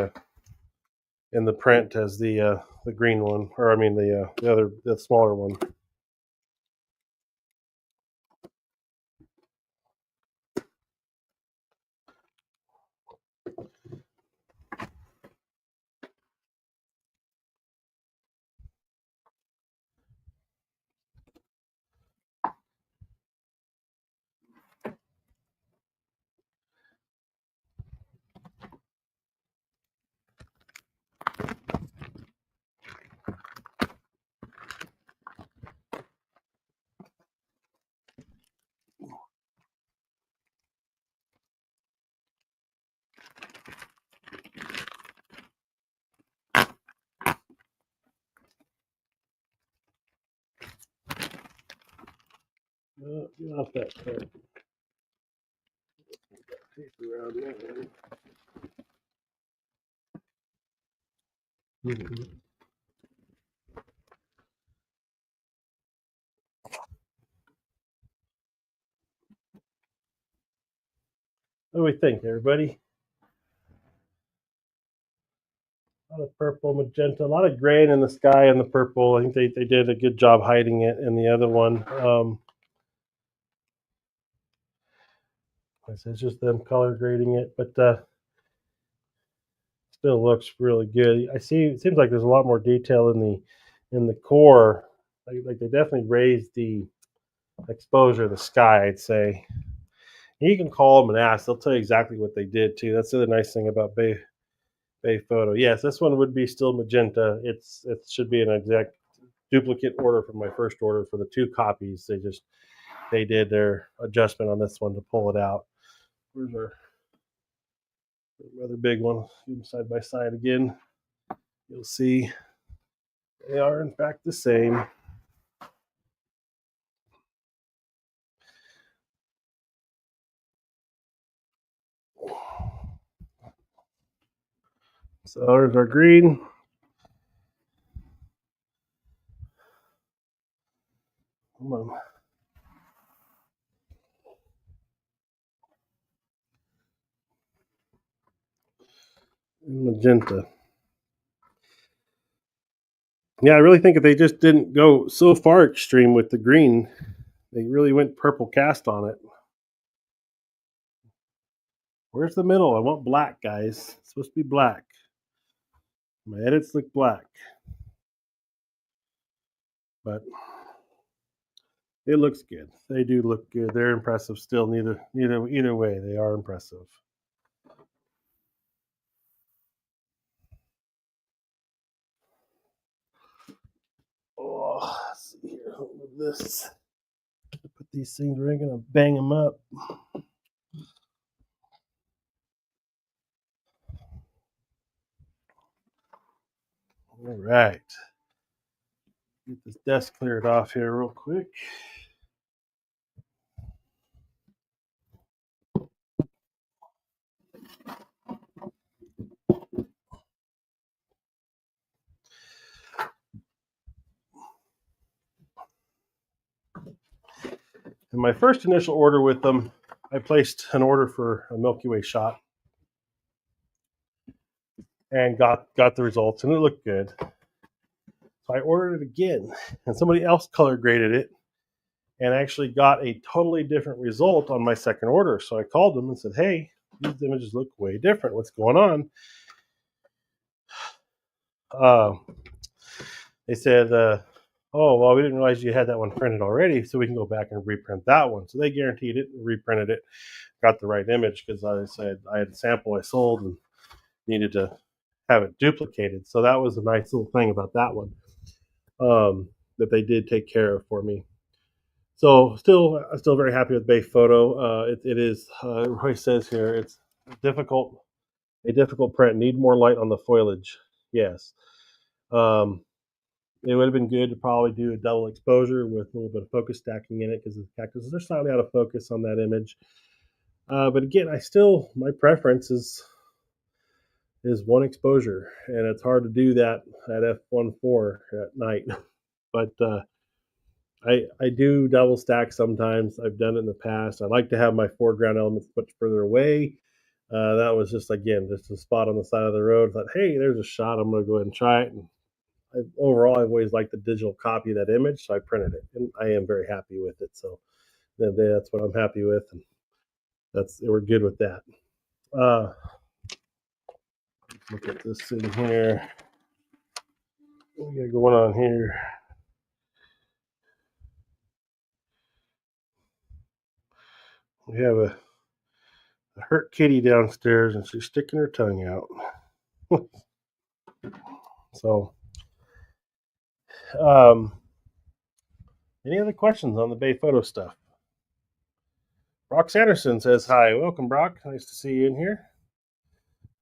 the print as the green one, or I mean the smaller one. Get off that paper around there. Mhm. What do we think, everybody? A lot of purple, magenta, a lot of gray in the sky and the purple. I think they did a good job hiding it in the other one. It's just them color grading it, but still looks really good. I see. It seems like there's a lot more detail in the core. Like they definitely raised the exposure of the sky, I'd say. You can call them and ask; they'll tell you exactly what they did too. That's the other nice thing about BayPhoto. Yes, this one would be still magenta. It should be an exact duplicate order from my first order for the 2 copies. They did their adjustment on this one to pull it out. Where's our other big one? Side by side again. You'll see they are in fact the same. So there's our green. Come on. Magenta. Yeah, I really think if they just didn't go so far extreme with the green, they really went purple cast on it. Where's the middle? I want black, guys. It's supposed to be black. My edits look black, but it looks good. They do look good. They're impressive still. Either way, they are impressive. Oh, let's see here. This. Put these things. We're gonna bang them up. All right. Get this desk cleared off here real quick. In my first initial order with them, I placed an order for a Milky Way shot and got the results, and it looked good. So I ordered it again, and somebody else color graded it, and actually got a totally different result on my second order. So I called them and said, "Hey, these images look way different. What's going on?" Uh, they said, "Oh, well, we didn't realize you had that one printed already, so we can go back and reprint that one." So they guaranteed it, reprinted it, got the right image because I said I had a sample I sold and needed to have it duplicated. So that was a nice little thing about that one, that they did take care of for me. So still very happy with BayPhoto. It is, Roy says here, it's difficult, a difficult print. Need more light on the foliage. Yes. Um, it would have been good to probably do a double exposure with a little bit of focus stacking in it because the cactuses are slightly out of focus on that image. But again, my preference is one exposure, and it's hard to do that at f1.4 at night. But I do double stack sometimes. I've done it in the past. I like to have my foreground elements much further away. That was just a spot on the side of the road. I thought, hey, there's a shot. I'm going to go ahead and try it. And overall, I've always liked the digital copy of that image, so I printed it, and I am very happy with it. So that's what I'm happy with, and we're good with that. Look at this in here. What we got going on here? We have a hurt kitty downstairs, and she's sticking her tongue out. So, um, any other questions on the BayPhoto stuff? Brock Sanderson says hi. Welcome, Brock. Nice to see you in here.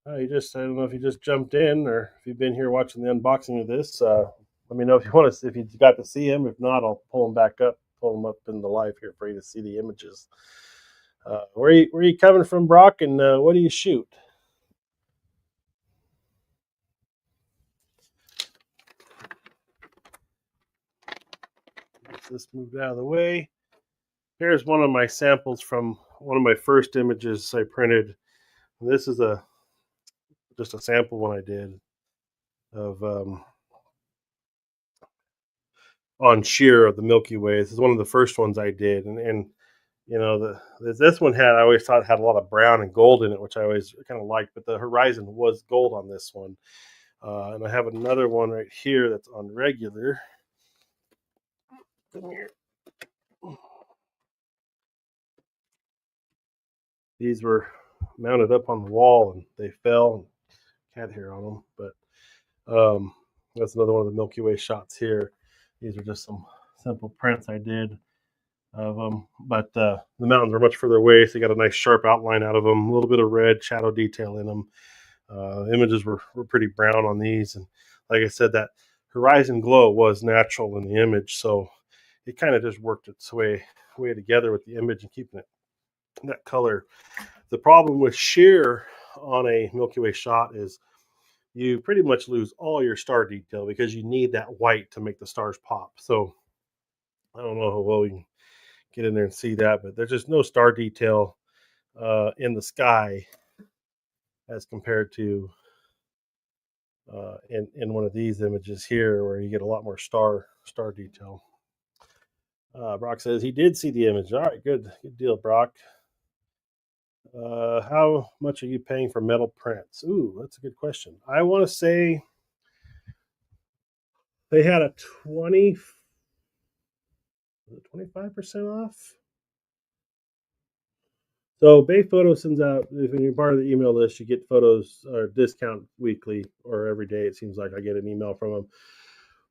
I don't know if you just jumped in or if you've been here watching the unboxing of this. Let me know if if you got to see him. If not, I'll pull him back up, pull him up in the live here for you to see the images. Where are you coming from, Brock, and what do you shoot? Get this moved out of the way. Here's one of my samples from one of my first images I printed. This is a just a sample one I did of on sheer of the Milky Way. This is one of the first ones I did, and you know this one had, I always thought, had a lot of brown and gold in it, which I always kind of liked. But the horizon was gold on this one, and I have another one right here that's on regular. These were mounted up on the wall and they fell and cat hair on them. But that's another one of the Milky Way shots here. These are just some simple prints I did of them, but the mountains are much further away, so you got a nice sharp outline out of them, a little bit of red shadow detail in them. Images were pretty brown on these, and like I said, that horizon glow was natural in the image, so it kind of just worked its way together with the image and keeping it that color. The problem with sheer on a Milky Way shot is you pretty much lose all your star detail because you need that white to make the stars pop. So I don't know how well we can get in there and see that, but there's just no star detail in the sky as compared to in one of these images here, where you get a lot more star detail. Brock says he did see the image. All right, good deal, Brock. How much are you paying for metal prints? Ooh, that's a good question. I want to say they had a 25% off. So BayPhoto sends out, if you're part of the email list, you get photos or discount weekly or every day. It seems like I get an email from them.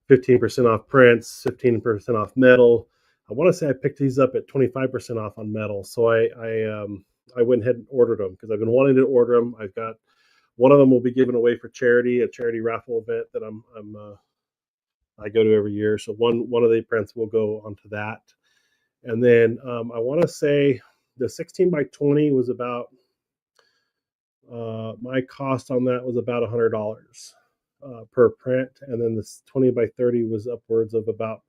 15% off prints, 15% off metal. I want to say I picked these up at 25% off on metal. So I went ahead and ordered them because I've been wanting to order them. I've got one of them will be given away for charity, a charity raffle event that I go to every year. So one of the prints will go onto that. And then I want to say the 16 by 20 was about my cost on that was about $100 per print, and then this 20 by 30 was upwards of about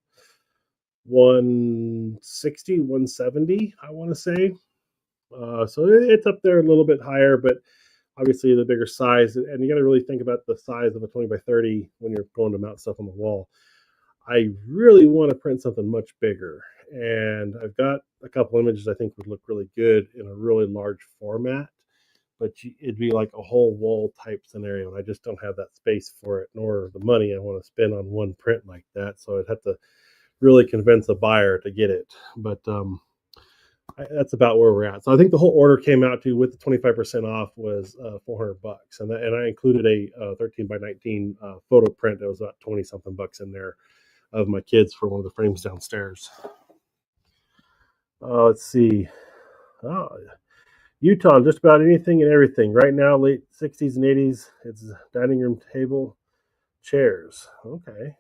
160, 170. I want to say. So it's up there a little bit higher, but obviously the bigger size, and you got to really think about the size of a 20 by 30 when you're going to mount stuff on the wall. I really want to print something much bigger, and I've got a couple images I think would look really good in a really large format, but it'd be like a whole wall type scenario, and I just don't have that space for it, nor the money I want to spend on one print like that. So I'd have to really convince a buyer to get it. But that's about where we're at. So I think the whole order came out to, with the 25% off, was $400, and I included a 13 by 19 photo print that was about 20 something bucks in there of my kids for one of the frames downstairs. Let's see. Oh, Utah, just about anything and everything. Right now, late 60s and 80s, it's dining room table, chairs. Okay.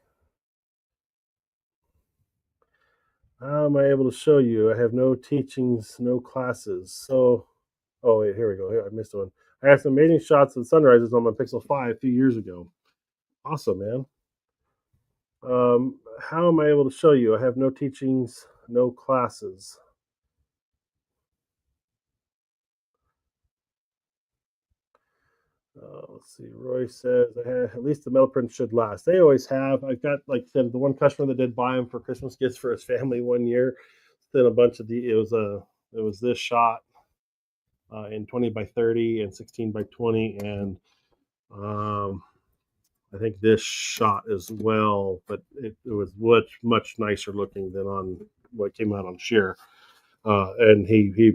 How am I able to show you? I have no teachings, no classes. So, oh, wait, here we go. Here, I missed one. I have some amazing shots of sunrises on my Pixel 5 a few years ago. Awesome, man. How am I able to show you? I have no teachings, no classes. Let's see. Roy says, at least the metal prints should last. They always have. I've got, like I said, the one customer that did buy them for Christmas gifts for his family one year. Then a bunch of the it was this shot in 20 by 30 and 16 by 20, and um, I think this shot as well, but it was much nicer looking than on what came out on sheer. And he,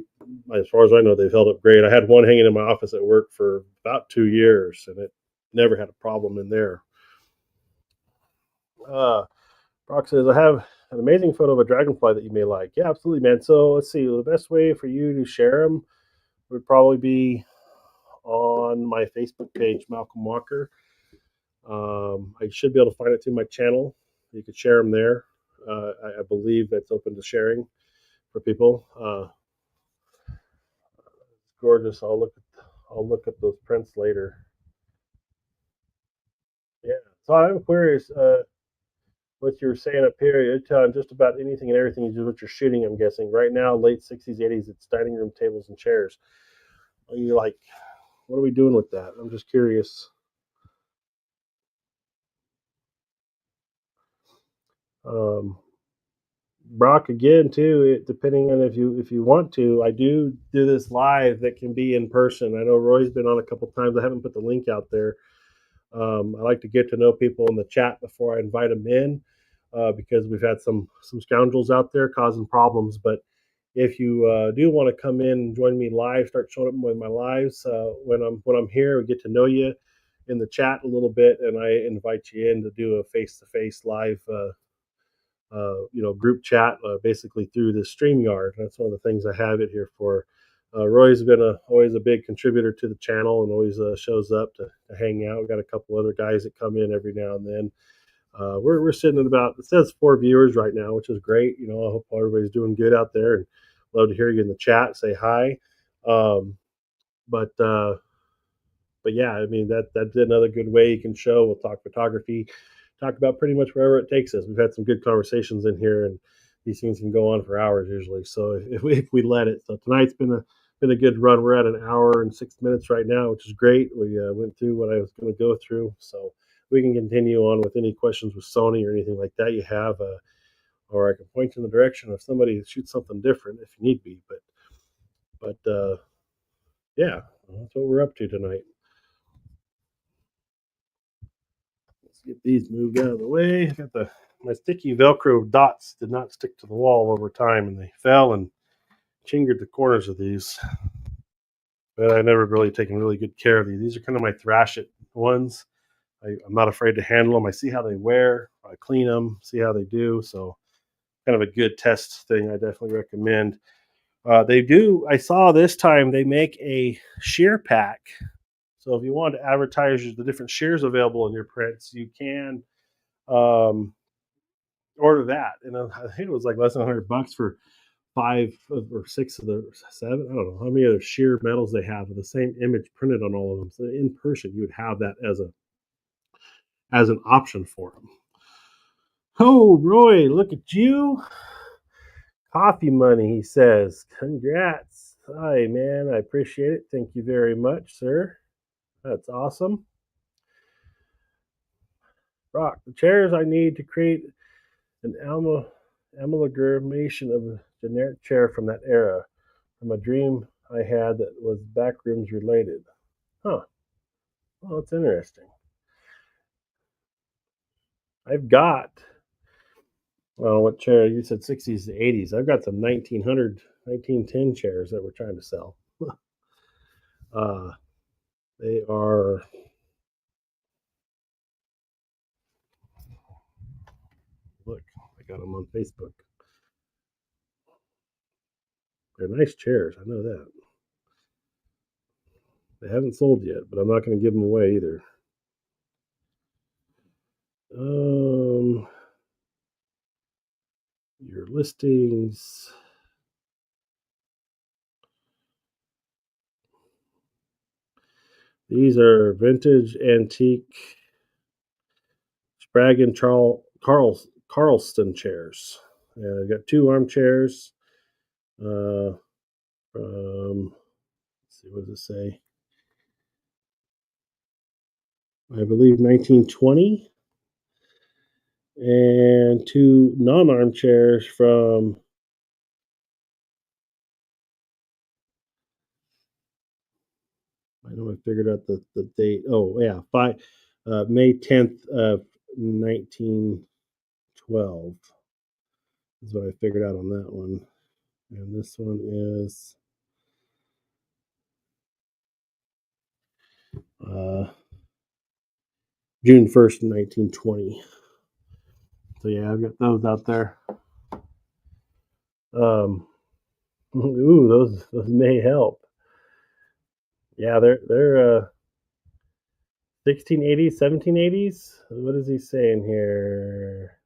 as far as I know, they've held up great. I had one hanging in my office at work for about 2 years, and it never had a problem in there. Uh, Brock says, I have an amazing photo of a dragonfly that you may like. Yeah, absolutely, man. So let's see. The best way for you to share them would probably be on my Facebook page, Malcolm Walker. I should be able to find it through my channel. You could share them there. I believe that's open to sharing for people. Gorgeous. I'll look at those prints later. Yeah. So I'm curious. what you're saying up here, you're telling just about anything and everything is what you're shooting. I'm guessing right now, late '60s, '80s, it's dining room tables and chairs. Are you like, what are we doing with that? I'm just curious. Um, Brock, again too. Depending on if you want to, I do this live that can be in person. I know Roy's been on a couple times. I haven't put the link out there. I like to get to know people in the chat before I invite them in, because we've had some scoundrels out there causing problems. But if you do want to come in and join me live, start showing up with my lives when I'm here, we get to know you in the chat a little bit, and I invite you in to do a face to face live. Group chat, basically through this StreamYard. That's one of the things I have it here for. Roy's been always a big contributor to the channel and always shows up to hang out. We got a couple other guys that come in every now and then. We're sitting at about, it says 4 viewers right now, which is great. I hope everybody's doing good out there, and love to hear you in the chat. Say hi. Um, but yeah, I mean that's another good way you can show. We'll talk photography, talk about pretty much wherever it takes us. We've had some good conversations in here, and these things can go on for hours usually. So if we let it, so tonight's been a good run. We're at an hour and 6 minutes right now, which is great. We went through what I was going to go through, so we can continue on with any questions with Sony or anything like that you have, or I can point you in the direction of somebody that shoots something different if you need be. But yeah, that's what we're up to tonight. Let's get these moved out of the way. I got my sticky Velcro dots did not stick to the wall over time, and they fell and chingered the corners of these. But I never really taken really good care of these. These are kind of my thrash it ones. I'm not afraid to handle them. I see how they wear. I clean them, see how they do. So kind of a good test thing. I definitely recommend. They do. I saw this time they make a shear pack. So if you want to advertise the different shears available in your prints, you can um, order that. And I think it was like less than $100 for 5 or 6 of the 7. I don't know how many other sheer metals they have with the same image printed on all of them. So in person, you would have that as an option for them. Oh, Roy, look at you. Coffee money, he says. Congrats. Hi, man. I appreciate it. Thank you very much, sir. That's awesome. Rock, the chairs I need to create an amalgamation of a generic chair from that era, from a dream I had that was backrooms related. Huh. Well, that's interesting. I've got, well, what chair? You said 60s to 80s. I've got some 1910 chairs that we're trying to sell. uh, they are, look, I got them on Facebook. They're nice chairs. I know that. They haven't sold yet, but I'm not going to give them away either. Your listings. These are vintage antique Sprague and Carlston chairs. I've got 2 armchairs. Let's see, what does it say? I believe 1920, and 2 non-armchairs from, I know I figured out the date. Oh yeah, May 10th of 1912 is what I figured out on that one. And this one is June 1st, 1920. So yeah, I've got those out there. Ooh, those may help. Yeah, they're 1680s, 1780s. What is he saying here?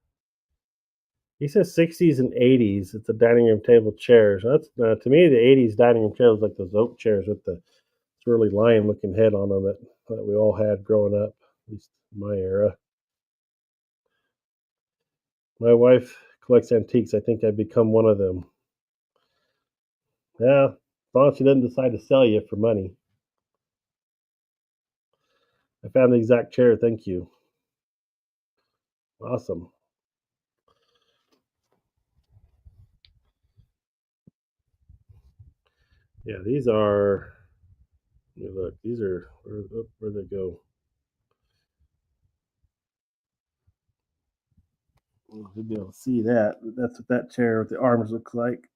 He says 60s and 80s. It's a dining room table chair. So that's to me the 80s dining room chairs like those oak chairs with the swirly lion looking head on them that we all had growing up, at least in my era. My wife collects antiques. I think I've become one of them. Yeah, as long as she doesn't decide to sell you for money. I found the exact chair. Thank you. Awesome. Yeah, these are. Look, these are where they go. You'll be able to see that. That's what that chair with the arms looks like.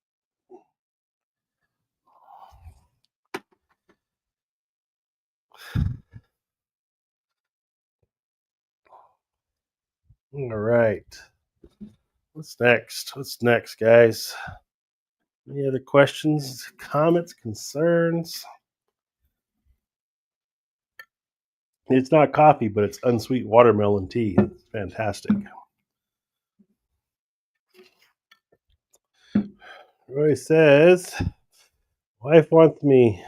All right. What's next? What's next, guys? Any other questions, comments, concerns? It's not coffee, but it's unsweet watermelon tea. It's fantastic. Roy says, wife wants me.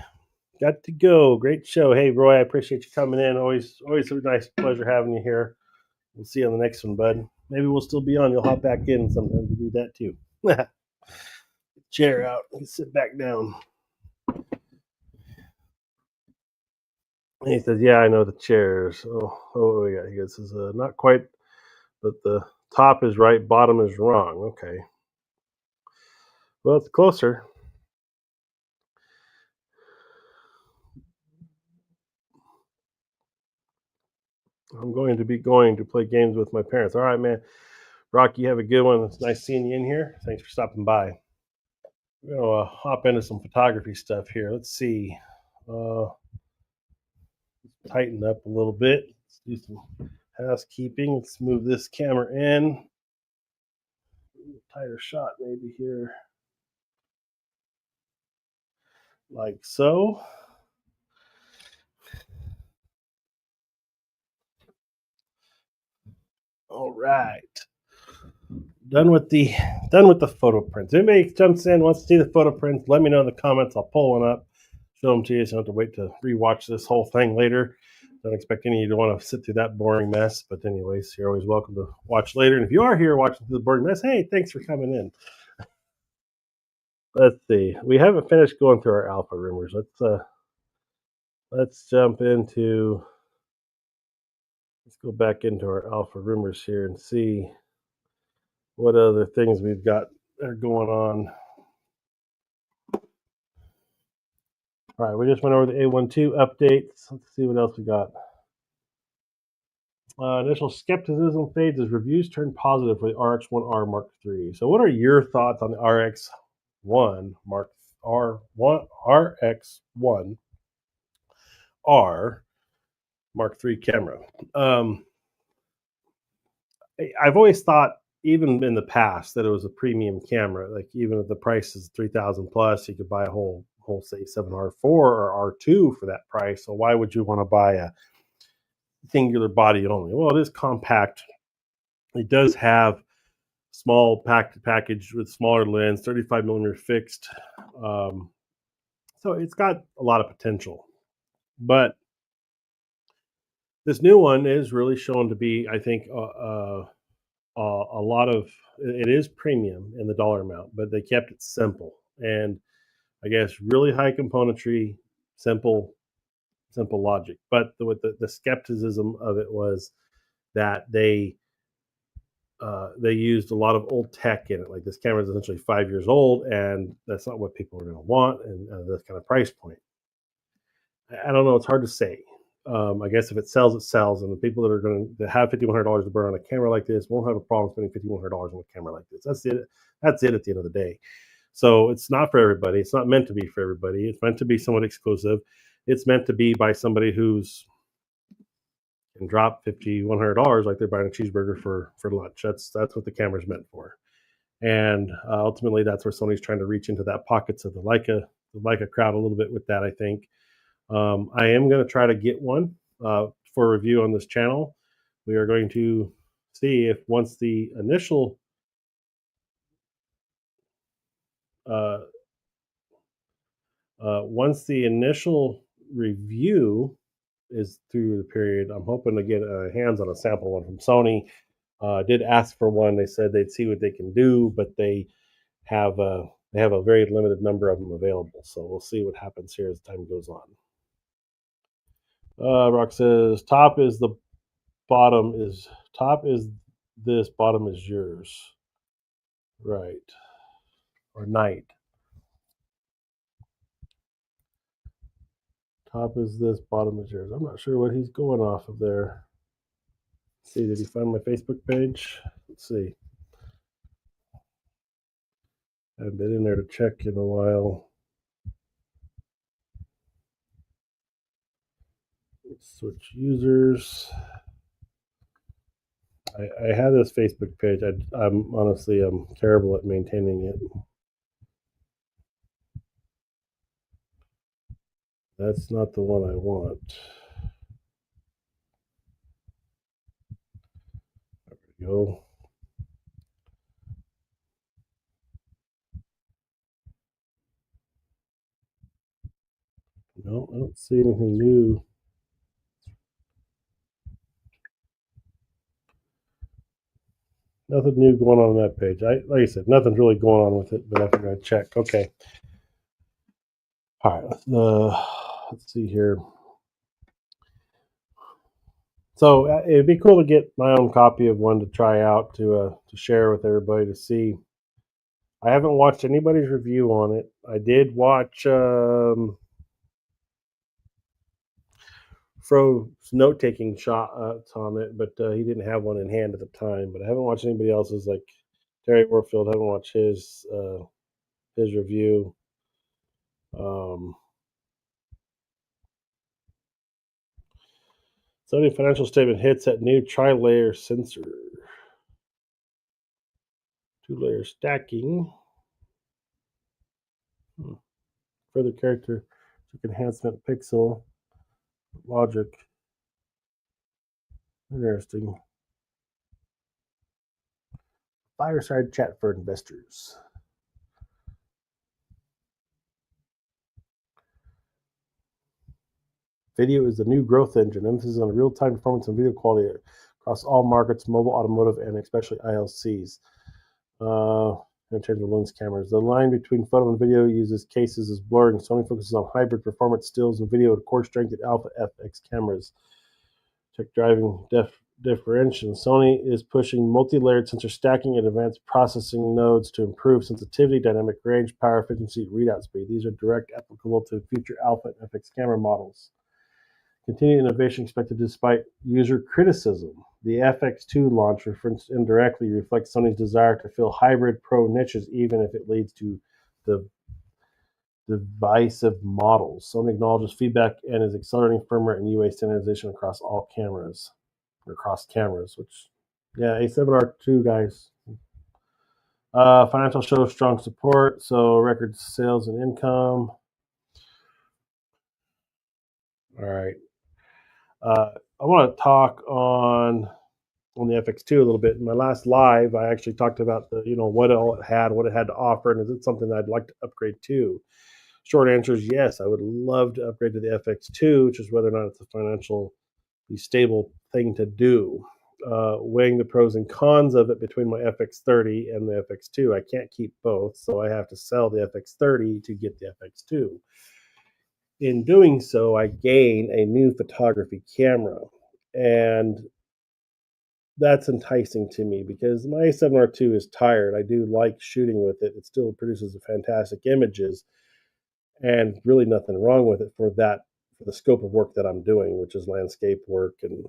Got to go. Great show. Hey, Roy, I appreciate you coming in. Always a nice pleasure having you here. We'll see you on the next one, bud. Maybe we'll still be on. You'll hop back in sometimes. We do that too. Chair out. Sit back down. And he says, "Yeah, I know the chairs." Oh, yeah. He goes, "Not quite, but the top is right, bottom is wrong." Okay. Well, it's closer. I'm going to be going to play games with my parents. All right, man. Rock, you have a good one. It's nice seeing you in here. Thanks for stopping by. We're going to hop into some photography stuff here. Let's see. Uh, Tighten up a little bit. Let's do some housekeeping. Let's move this camera in. Tighter shot maybe here. Like so. All right. Done with the photo prints. Anybody jumps in, wants to see the photo prints, let me know in the comments. I'll pull one up, show them to you, so you don't have to wait to rewatch this whole thing later. Don't expect any of you to want to sit through that boring mess. But anyways, you're always welcome to watch later. And if you are here watching through the boring mess, hey, thanks for coming in. Let's see. We haven't finished going through our alpha rumors. Let's jump into let's go back into our alpha rumors here and see what other things we've got that are going on. All right, we just went over the A12 updates. Let's see what else we got. Initial skepticism fades as reviews turn positive for the RX1R Mark III. So, what are your thoughts on the RX1 Mark R1 RX1 R Mark III camera? I've always thought, even in the past, that it was a premium camera. Like even if the price is 3,000 plus, you could buy a whole say 7R4 or R2 for that price. So why would you want to buy a singular body only? Well, it is compact. It does have small package with smaller lens, 35 millimeter fixed. So it's got a lot of potential. But this new one is really shown to be, I think, a lot of it is premium in the dollar amount, but they kept it simple and I guess really high componentry, simple, simple logic. But the skepticism of it was that they used a lot of old tech in it. Like this camera is essentially 5 years old, and that's not what people are going to want, and this kind of price point. I don't know. It's hard to say. I guess if it sells, it sells, and the people that are going to have $5,100 to burn on a camera like this won't have a problem spending $5,100 on a camera like this. That's it. That's it at the end of the day. So it's not for everybody. It's not meant to be for everybody. It's meant to be somewhat exclusive. It's meant to be by somebody who's can drop $5,100 like they're buying a cheeseburger for lunch. That's what the camera's meant for. And ultimately, that's where Sony's trying to reach into that pockets of the Leica crowd a little bit with that. I think I am going to try to get one for review on this channel. We are going to see if once the initial uh, review is through the period, I'm hoping to get hands on a sample one from Sony. I did ask for one. They said they'd see what they can do, but they have a very limited number of them available. So we'll see what happens here as time goes on. Rock says top is this, bottom is yours. Right. Or night. Top is this, bottom is yours. I'm not sure what he's going off of there. Let's see, did he find my Facebook page? Let's see. I haven't been in there to check in a while. Let's switch users. I have this Facebook page. I'm honestly I'm terrible at maintaining it. That's not the one I want. There we go. No, I don't see anything new. Nothing new going on that page. Like I said, nothing's really going on with it, but I figured I'd check. Okay. All right. Let's see here. So it'd be cool to get my own copy of one to try out to share with everybody to see. I haven't watched anybody's review on it. I did watch Fro's note taking shots on it, but he didn't have one in hand at the time. But I haven't watched anybody else's, like Terry Warfield. I haven't watched his review. Um, Sony financial statement hits at new tri-layer sensor, 2-layer stacking, further character enhancement, pixel logic. Interesting. Fireside chat for investors. Video is the new growth engine. Emphasis on real-time performance and video quality across all markets, mobile, automotive, and especially ILCs. Interchangeable lens cameras. The line between photo and video uses cases is blurring. Sony focuses on hybrid performance stills and video at core strength at Alpha FX cameras. Check driving differentiation. Sony is pushing multi-layered sensor stacking and advanced processing nodes to improve sensitivity, dynamic range, power efficiency, readout speed. These are direct applicable to future Alpha and FX camera models. Continued innovation expected despite user criticism. The FX2 launch, referenced indirectly, reflects Sony's desire to fill hybrid pro niches, even if it leads to the divisive models. Sony acknowledges feedback and is accelerating firmware and UA standardization across cameras, which, yeah, A7R2, guys. Financial shows strong support, so record sales and income. All right. I want to talk on the FX2 a little bit. In my last live, I actually talked about what all it had, what it had to offer, and is it something that I'd like to upgrade to? Short answer is yes. I would love to upgrade to the FX2, which is whether or not it's a financially stable thing to do. Weighing the pros and cons of it between my FX30 and the FX2, I can't keep both, so I have to sell the FX30 to get the FX2. In doing so, I gain a new photography camera, and that's enticing to me because my A7R2 is tired. I do like shooting with it. It still produces fantastic images, and really nothing wrong with it for the scope of work that I'm doing, which is landscape work and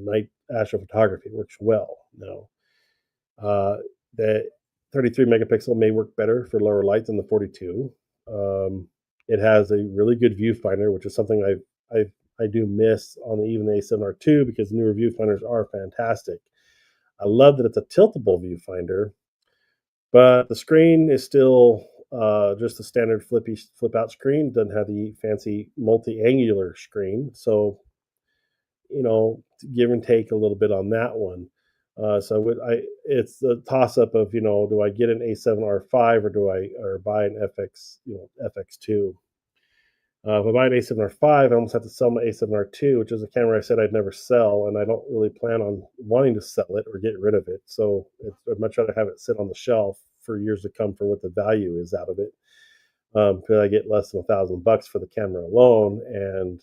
night astrophotography. It works well. Now, the 33 megapixel may work better for lower light than the 42. It has a really good viewfinder, which is something I do miss on even the A7R2 because newer viewfinders are fantastic. I love that it's a tiltable viewfinder, but the screen is still just the standard flip out screen. It doesn't have the fancy multi-angular screen, so give and take a little bit on that one. It's the toss up of do I get an A7R5 or buy an FX FX2? If I buy an A7R5, I almost have to sell my A7R2, which is a camera I said I'd never sell, and I don't really plan on wanting to sell it or get rid of it. So I'd much rather have it sit on the shelf for years to come for what the value is out of it. Because I get less than $1,000 for the camera alone, and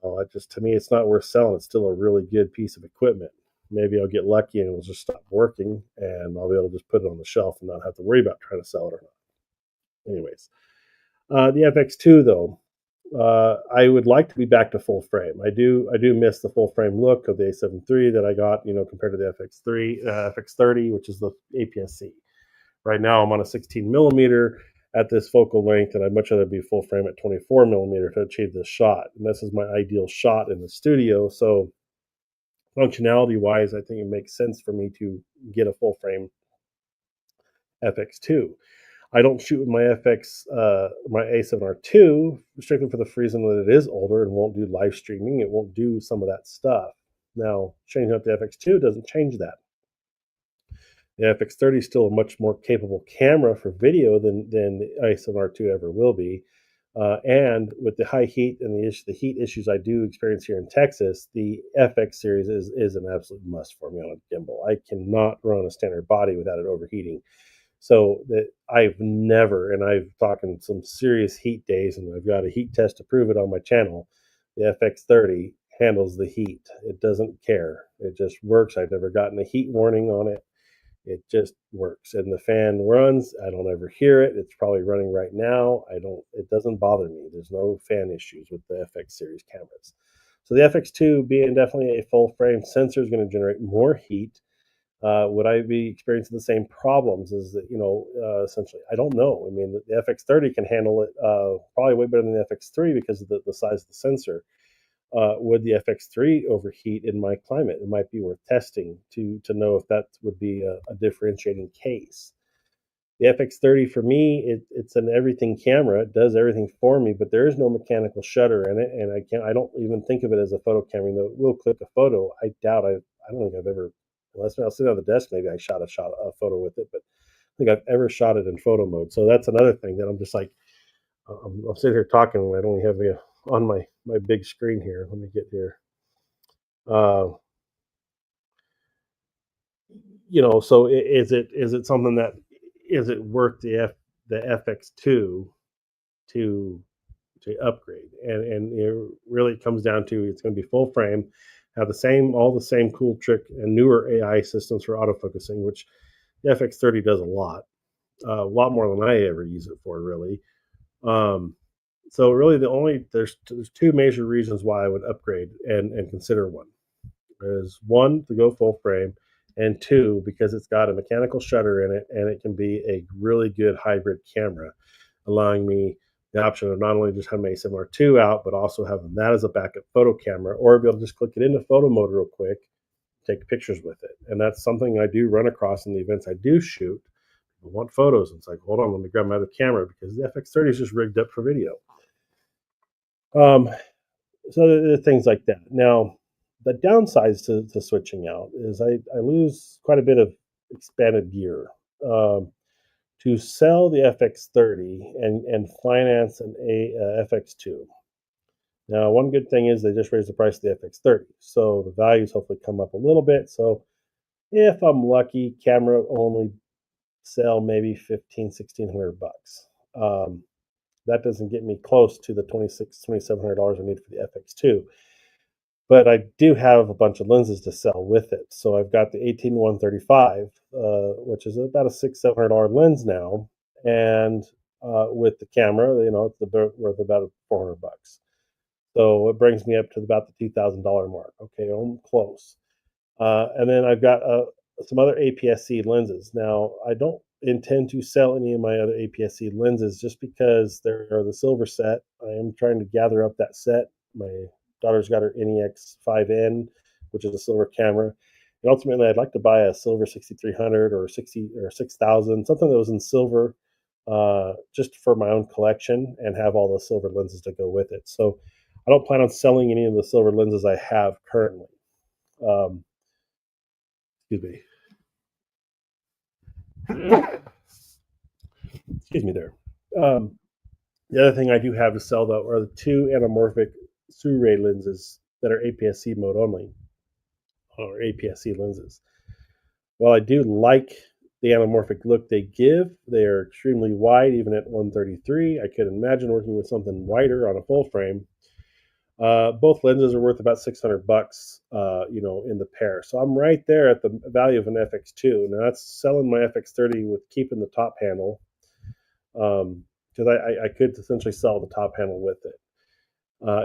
it just to me it's not worth selling. It's still a really good piece of equipment. Maybe I'll get lucky and it'll just stop working, and I'll be able to just put it on the shelf and not have to worry about trying to sell it or not. Anyways, the FX2 though, I would like to be back to full frame. I do miss the full frame look of the A7 III that I got, compared to the FX3, FX30, which is the APS-C. Right now, I'm on a 16 millimeter at this focal length, and I'd much rather be full frame at 24 millimeter to achieve this shot. And this is my ideal shot in the studio. So, functionality wise, I think it makes sense for me to get a full frame FX2. I don't shoot with my A7R2 strictly for the reason that it is older and won't do live streaming. It won't do some of that stuff. Now, changing up the FX2 doesn't change that. The FX30 is still a much more capable camera for video than the A7R2 ever will be. And with the high heat and the heat issues I do experience here in Texas, the FX series is an absolute must for me on a gimbal. I cannot run a standard body without it overheating. So that I've never, and I've talking some serious heat days, and I've got a heat test to prove it on my channel. The FX30 handles the heat. It doesn't care. It just works. I've never gotten a heat warning on it. It just works. And the fan runs. I don't ever hear it. It's probably running right now. It doesn't bother me. There's no fan issues with the FX series cameras. So the FX2 being definitely a full frame sensor is going to generate more heat. Would I be experiencing the same problems? Is that essentially I don't know. I mean, the FX30 can handle it probably way better than the FX3 because of the size of the sensor. Would the FX3 overheat in my climate? It might be worth testing to know if that would be a differentiating case. The FX30 for me, it's an everything camera. It does everything for me, but there is no mechanical shutter in it, and I don't even think of it as a photo camera. Though it will click a photo. I don't think I've ever, unless I was sitting on the desk, maybe I shot a photo with it, but I think I've ever shot it in photo mode. So that's another thing that I'm just like, I'm sitting here talking, and I don't have it on my big screen here. Let me get here. Uh, so is it something that is it worth the FX2 to upgrade? And it really comes down to it's going to be full frame, have all the same cool trick and newer AI systems for autofocusing, which the FX30 does a lot more than I ever use it for, really. Um, so really, there's two major reasons why I would upgrade and consider one. Is one to go full frame, and two because it's got a mechanical shutter in it and it can be a really good hybrid camera, allowing me the option of not only just having ASMR2 out, but also having that as a backup photo camera, or be able to just click it into photo mode real quick, take pictures with it. And that's something I do run across in the events I do shoot. People want photos. And it's like, hold on, let me grab my other camera because the FX30 is just rigged up for video. Um, so things like that. Now, the downsides to switching out is I lose quite a bit of expanded gear. Um, to sell the FX30 and finance an FX2. Now, one good thing is they just raised the price of the FX30, so the values hopefully come up a little bit. So if I'm lucky, camera only sell maybe 1,500-1,600 bucks. That doesn't get me close to the $2,700 I need for the FX2. But I do have a bunch of lenses to sell with it. So I've got the 18-135, which is about a $600-700 lens now, and with the camera, it's worth about 400 bucks. So it brings me up to about the $2,000 mark. Okay, I'm close. And then I've got some other APS-C lenses. Now, I don't intend to sell any of my other APS-C lenses just because they're the silver set. I am trying to gather up that set. My daughter's got her NEX 5N, which is a silver camera. And ultimately, I'd like to buy a silver 6300 or 6000, something that was in silver, just for my own collection, and have all the silver lenses to go with it. So I don't plan on selling any of the silver lenses I have currently. Um, excuse me. Excuse me there. Um, The other thing I do have to sell though are the two anamorphic Sirui lenses that are APS-C mode only, or APS-C lenses. While I do like the anamorphic look they give, they are extremely wide, even at 133. I could imagine working with something wider on a full frame. Both lenses are worth about $600, in the pair. So I'm right there at the value of an FX2. Now that's selling my FX30 with keeping the top handle, because I could essentially sell the top handle with it.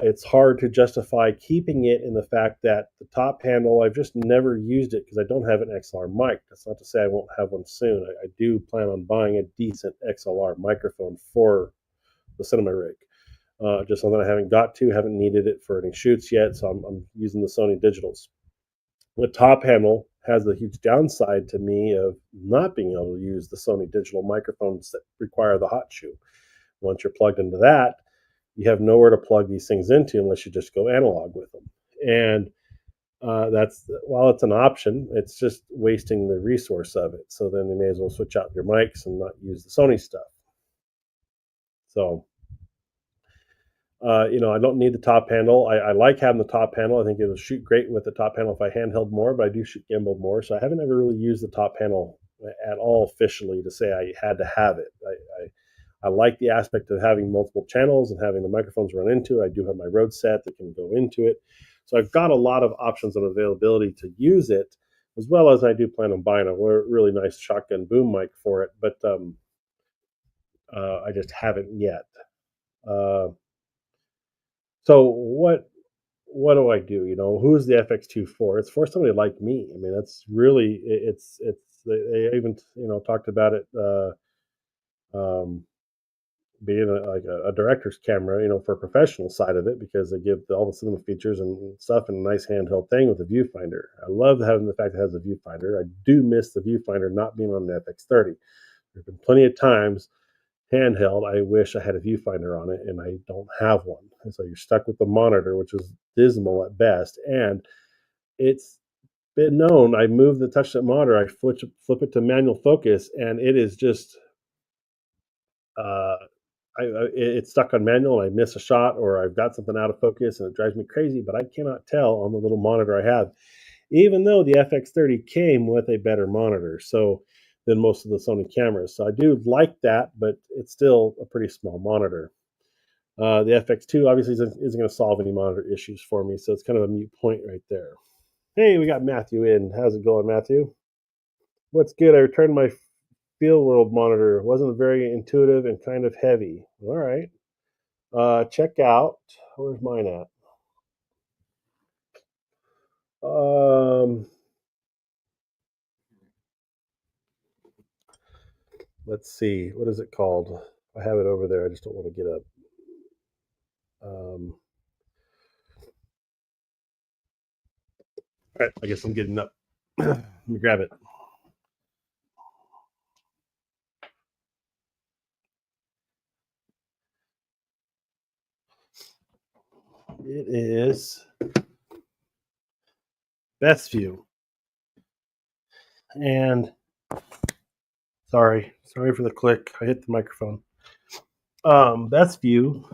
It's hard to justify keeping it in the fact that the top handle, I've just never used it because I don't have an XLR mic. That's not to say I won't have one soon. I do plan on buying a decent XLR microphone for the cinema rig. Just something I haven't needed it for any shoots yet, so I'm using the Sony Digitals. The top handle has the huge downside to me of not being able to use the Sony digital microphones that require the hot shoe. Once you're plugged into that, you have nowhere to plug these things into unless you just go analog with them. And that's while it's an option, it's just wasting the resource of it. So then you may as well switch out your mics and not use the Sony stuff. So I don't need the top handle. I like having the top handle. I think it'll shoot great with the top handle if I handheld more, but I do shoot gimbal more. So I haven't ever really used the top handle at all officially to say I had to have it. I like the aspect of having multiple channels and having the microphones run into it. I do have my Rode set that can go into it. So I've got a lot of options and availability to use it, as well as I do plan on buying a really nice shotgun boom mic for it, but I just haven't yet. Uh, so what do I do? Who's the FX2 for? It's for somebody like me. I mean, that's really it's. They even talked about it. Um, Being a director's camera, for a professional side of it, because they give all the cinema features and stuff and a nice handheld thing with a viewfinder. I love having the fact it has a viewfinder. I do miss the viewfinder not being on the FX30. There's been plenty of times handheld I wish I had a viewfinder on it, and I don't have one. And so you're stuck with the monitor, which is dismal at best. And it's been known. I move the touch set monitor, I flip it to manual focus, and it is just uh, it's stuck on manual and I miss a shot or I've got something out of focus and it drives me crazy, but I cannot tell on the little monitor I have, even though the FX30 came with a better monitor than most of the Sony cameras. So I do like that, but it's still a pretty small monitor. The FX2 obviously isn't going to solve any monitor issues for me, so it's kind of a mute point right there. Hey, we got Matthew in. How's it going, Matthew? What's good? I returned my Field World monitor. It wasn't very intuitive and kind of heavy. All right. Check out. Where's mine at? Let's see. What is it called? I have it over there. I just don't want to get up. All right. I guess I'm getting up. Let me grab it. It is Best View. And sorry for the click. I hit the microphone. Best View.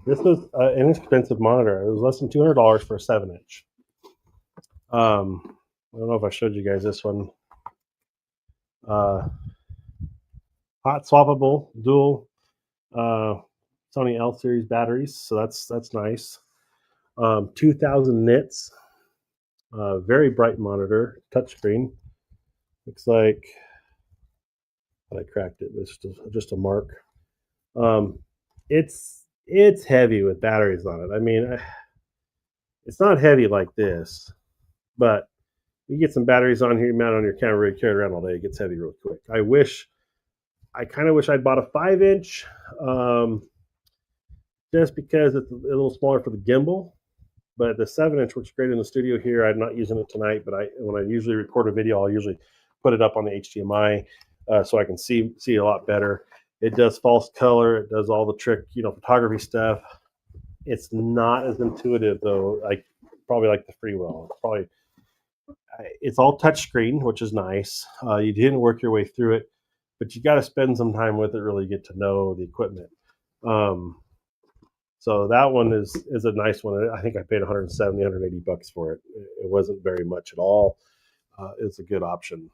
This was an inexpensive monitor. It was less than $200 for a 7-inch. I don't know if I showed you guys this one. Hot swappable dual Sony L series batteries, so that's nice. 2000 nits, very bright monitor, touchscreen. Looks like I cracked it. It's just a mark. It's heavy with batteries on it. I mean, it's not heavy like this, but you get some batteries on here, mount on your camera, carry it around all day. It gets heavy real quick. I kind of wish I'd bought a 5-inch, just because it's a little smaller for the gimbal. But the 7-inch works great in the studio here. I'm not using it tonight, but when I usually record a video, I'll usually put it up on the HDMI so I can see a lot better. It does false color. It does all the trick, photography stuff. It's not as intuitive though. Probably like the Freewell. It's all touchscreen, which is nice. You didn't work your way through it. but you got to spend some time with it, really get to know the equipment. Um, so that one is a nice one. I think I paid 170, 180 bucks for it. It wasn't very much at all. It's a good option.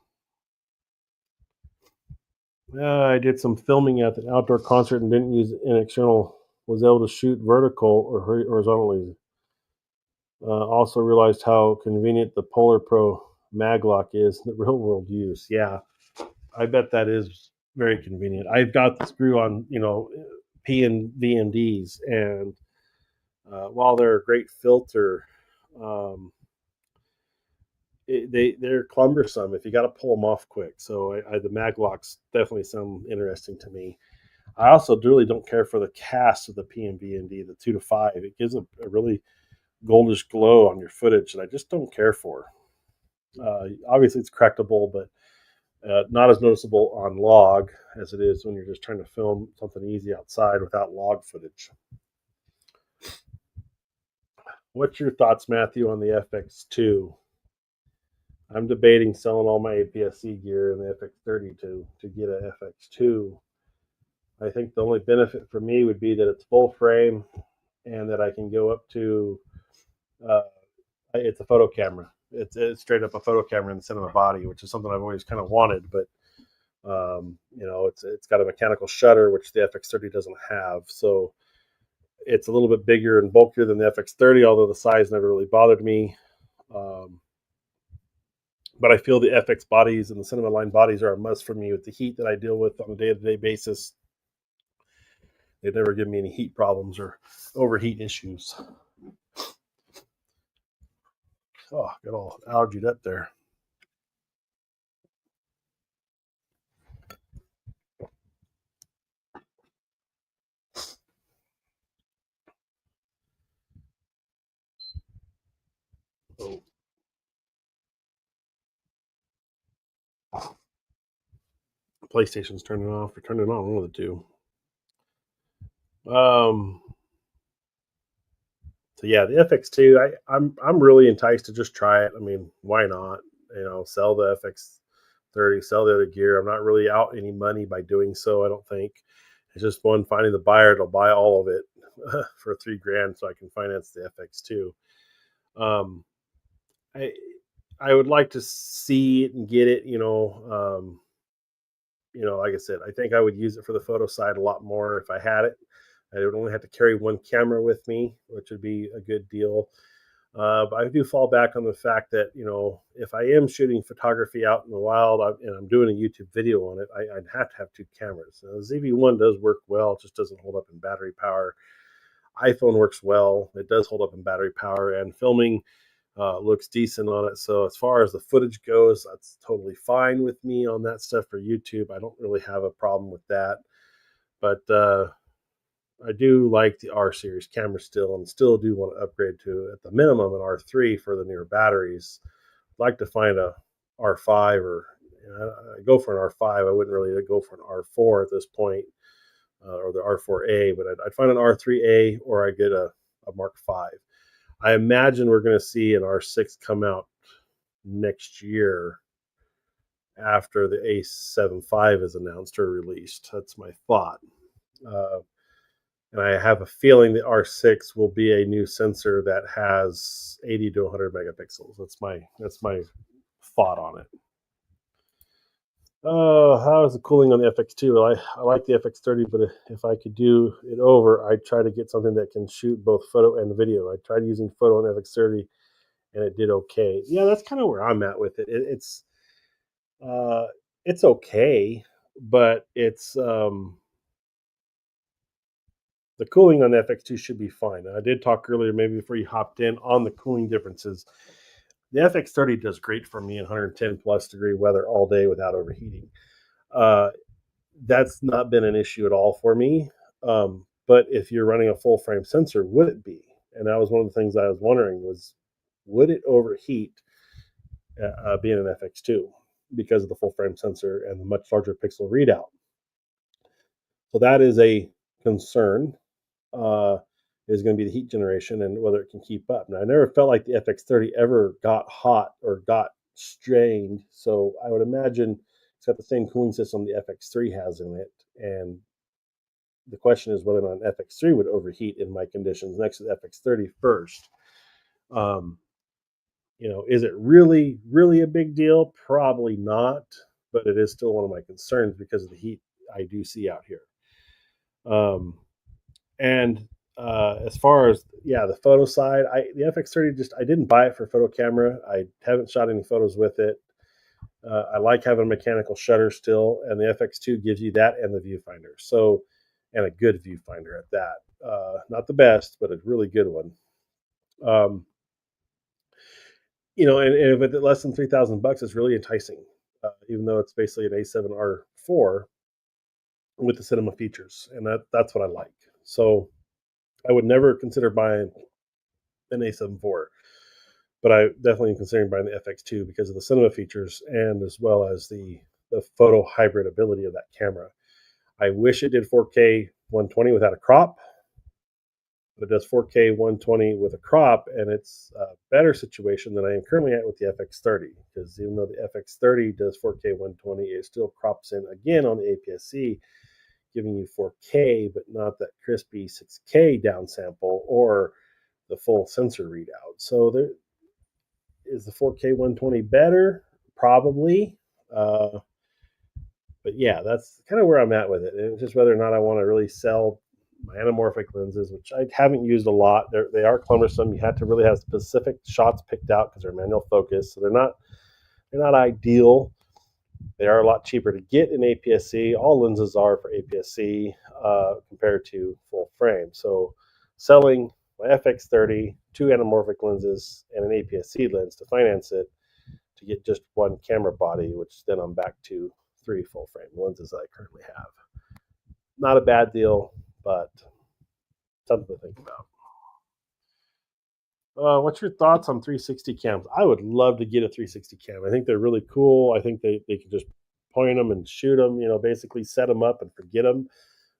I did some filming at an outdoor concert and didn't use an external. Was able to shoot vertical or horizontally. Also realized how convenient the Polar Pro maglock is in the real world use. Yeah, I bet that is very convenient. I've got the screw on, P and VMDs, and while they're a great filter, um, they're cumbersome if you got to pull them off quick. So the maglocks definitely sound interesting to me. I also really don't care for the cast of the P and VMD, the 2 to 5. It gives a really goldish glow on your footage that I just don't care for. Obviously, it's correctable, but not as noticeable on log as it is when you're just trying to film something easy outside without log footage. What's your thoughts, Matthew, on the FX2? I'm debating selling all my APS-C gear in the FX30 to get a FX2. I think the only benefit for me would be that it's full frame and that I can go up to. Uh, it's a photo camera. It's straight up a photo camera in the center of the body, which is something I've always kind of wanted. But it's got a mechanical shutter, which the FX30 doesn't have. So it's a little bit bigger and bulkier than the FX30, although the size never really bothered me. But I feel the FX bodies and the cinema line bodies are a must for me with the heat that I deal with on a day-to-day basis. They never give me any heat problems or overheat issues. Oh, got all allergied up there. Oh. PlayStation's turning off or turning on, one of the two. So yeah, the FX2, I'm really enticed to just try it. I mean, why not? Sell the FX30, sell the other gear. I'm not really out any money by doing so. I don't think it's just fun finding the buyer that'll buy all of it for $3,000, so I can finance the FX2. Um, I I would like to see it and get it. Like I said, I think I would use it for the photo side a lot more if I had it. I would only have to carry one camera with me, which would be a good deal. But I do fall back on the fact that if I am shooting photography out in the wild and I'm doing a YouTube video on it, I'd have to have two cameras. Now, the ZV-1 does work well; it just doesn't hold up in battery power. iPhone works well; it does hold up in battery power, and filming looks decent on it. So as far as the footage goes, that's totally fine with me on that stuff for YouTube. I don't really have a problem with that. But I do like the R series camera still, and still do want to upgrade to at the minimum an R3 for the newer batteries. I'd like to find a R5 or I go for an R5. I wouldn't really go for an R4 at this point, or the R4A, but I'd find an R3A or I get a Mark V. I imagine we're going to see an R6 come out next year after the A75 is announced or released. That's my thought. Uh, and I have a feeling the R6 will be a new sensor that has 80 to 100 megapixels. That's my thought on it. How is the cooling on the FX2? I like the FX30, but if I could do it over, I'd try to get something that can shoot both photo and video. I tried using photo on the FX30, and it did okay. Yeah, that's kind of where I'm at with it. Uh, it's okay, but the cooling on the FX2 should be fine. I did talk earlier, maybe before you hopped in, on the cooling differences. The FX30 does great for me in 110 plus degree weather all day without overheating. Uh, that's not been an issue at all for me. But if you're running a full frame sensor, would it be? And that was one of the things I was wondering was, would it overheat being an FX2 because of the full frame sensor and the much larger pixel readout? So that is a concern. Uh, is going to be the heat generation and whether it can keep up. Now, I never felt like the FX30 ever got hot or got strained, so I would imagine It's got the same cooling system the FX3 has in it, and the question is whether or not an FX3 would overheat in my conditions next to the FX30 first. Um, is it really, really a big deal? Probably not, but it is still one of my concerns because of the heat I do see out here. And as far as the photo side, the FX30 I didn't buy it for photo camera. I haven't shot any photos with it. I like having a mechanical shutter still, and the FX2 gives you that and the viewfinder. So, and a good viewfinder at that. Not the best, but a really good one. And with less than $3,000, it's really enticing. Even though it's basically an A7R4 with the cinema features, and that's what I like. So, I would never consider buying an A7 IV, but I definitely am considering buying the FX2 because of the cinema features and as well as the photo hybrid ability of that camera. I wish it did 4K 120 without a crop, but it does 4K 120 with a crop, and it's a better situation than I am currently at with the FX30, because even though the FX30 does 4K 120, it still crops in again on the APS-C, giving you 4K, but not that crispy 6K downsample or the full sensor readout. So there is the 4K 120 better, probably. But yeah, that's kind of where I'm at with it. And it's just whether or not I want to really sell my anamorphic lenses, which I haven't used a lot. They are cumbersome. You have to really have specific shots picked out because they're manual focus, so they're not ideal. They are a lot cheaper to get in APS-C. All lenses are for APS-C compared to full frame. So selling my FX30, 2 anamorphic lenses, and an APS-C lens to finance it to get just one camera body, which then I'm back to 3 full frame lenses that I currently have. Not a bad deal, but something to think about. What's your thoughts on 360 cams? I would love to get a 360 cam. I think they're really cool. I think they can just point them and shoot them, basically set them up and forget them,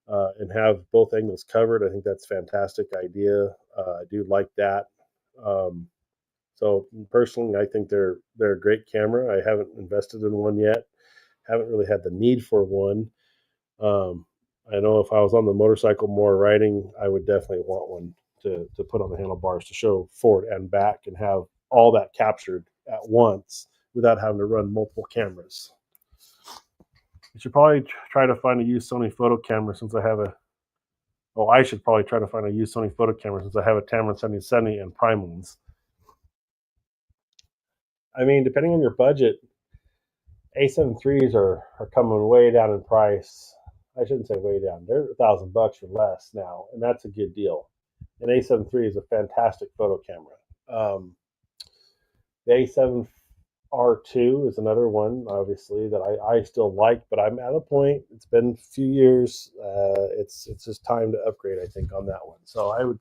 and have both angles covered. I think that's a fantastic idea. I do like that. So personally, I think they're a great camera. I haven't invested in one yet. Haven't really had the need for one. I know if I was on the motorcycle more riding, I would definitely want one to put on the handlebars to show forward and back and have all that captured at once without having to run multiple cameras. I should probably try to find a used Sony photo camera since I have I should probably try to find a used Sony photo camera since I have a Tamron 7070 and prime lens. I mean, depending on your budget, A7 IIIs are coming way down in price. I shouldn't say way down. They're $1,000 or less now, and that's a good deal. An A7 III is a fantastic photo camera. The A7 R2 is another one, obviously, that I still like, but I'm at a point. It's been a few years. It's just time to upgrade, I think, on that one. So I would